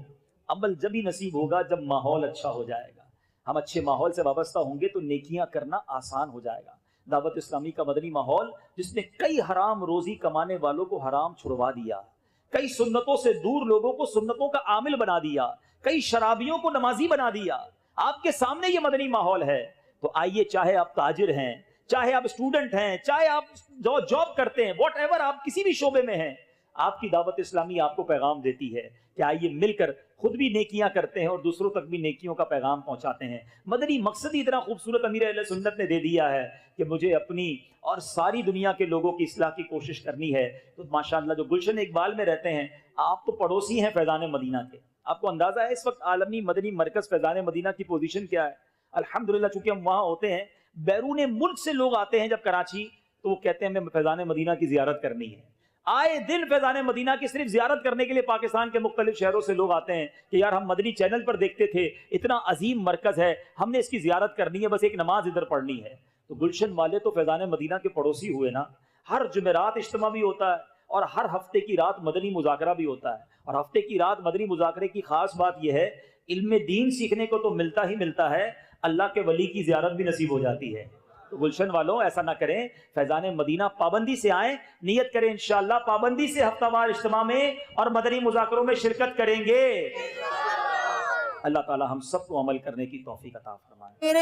عمل جب ہی نصیب ہوگا جب ماحول اچھا ہو جائے گا. ہم اچھے ماحول سے وابستہ ہوں گے تو نیکیاں کرنا آسان ہو جائے گا. دعوت اسلامی کا مدنی ماحول جس نے کئی حرام روزی کمانے والوں کو حرام چھڑوا دیا, کئی سنتوں سے دور لوگوں کو سنتوں کا عامل بنا دیا, کئی شرابیوں کو نمازی بنا دیا. آپ کے سامنے یہ مدنی ماحول ہے. تو آئیے, چاہے آپ تاجر ہیں, چاہے آپ اسٹوڈنٹ ہیں, چاہے آپ جاب کرتے ہیں, واٹ ایور آپ کسی بھی شعبے میں ہیں, آپ کی دعوت اسلامی آپ کو پیغام دیتی ہے کہ آئیے مل کر خود بھی نیکیاں کرتے ہیں اور دوسروں تک بھی نیکیوں کا پیغام پہنچاتے ہیں. مدنی مقصد ہی اتنا خوبصورت امیر اہل سنت نے دے دیا ہے کہ مجھے اپنی اور ساری دنیا کے لوگوں کی اصلاح کی کوشش کرنی ہے. تو ماشاءاللہ جو گلشن اقبال میں رہتے ہیں, آپ تو پڑوسی ہیں فیضان مدینہ کے, آپ کو اندازہ ہے اس وقت عالمی مدنی مرکز فیضان مدینہ کی پوزیشن کیا ہے؟ الحمدللہ چونکہ ہم وہاں ہوتے ہیں, بیرون ملک سے لوگ آتے ہیں جب کراچی, تو وہ کہتے ہیں ہمیں فیضان مدینہ کی زیارت کرنی ہے. آئے دن فیضان مدینہ کی صرف زیارت کرنے کے لیے پاکستان کے مختلف شہروں سے لوگ آتے ہیں کہ یار ہم مدنی چینل پر دیکھتے تھے, اتنا عظیم مرکز ہے, ہم نے اس کی زیارت کرنی ہے, بس ایک نماز ادھر پڑھنی ہے. تو گلشن والے تو فیضان مدینہ کے پڑوسی ہوئے نا. ہر جمعرات اجتماع بھی ہوتا ہے اور ہر ہفتے کی رات مدنی مذاکرہ بھی ہوتا ہے. اور ہفتے کی رات مدنی مذاکرے کی خاص بات یہ ہے, علم دین سیکھنے کو تو ملتا ہی ملتا ہے, اللہ کے ولی کی زیارت بھی نصیب ہو جاتی ہے. تو گلشن والوں ایسا نہ کریں, فیضان مدینہ پابندی سے آئیں, نیت کریں انشاءاللہ پابندی سے ہفتہ وار اجتماع میں اور مدنی مذاکروں میں شرکت کریں گے. اللہ تعالی ہم سب کو عمل کرنے کی توفیق عطا فرمائے.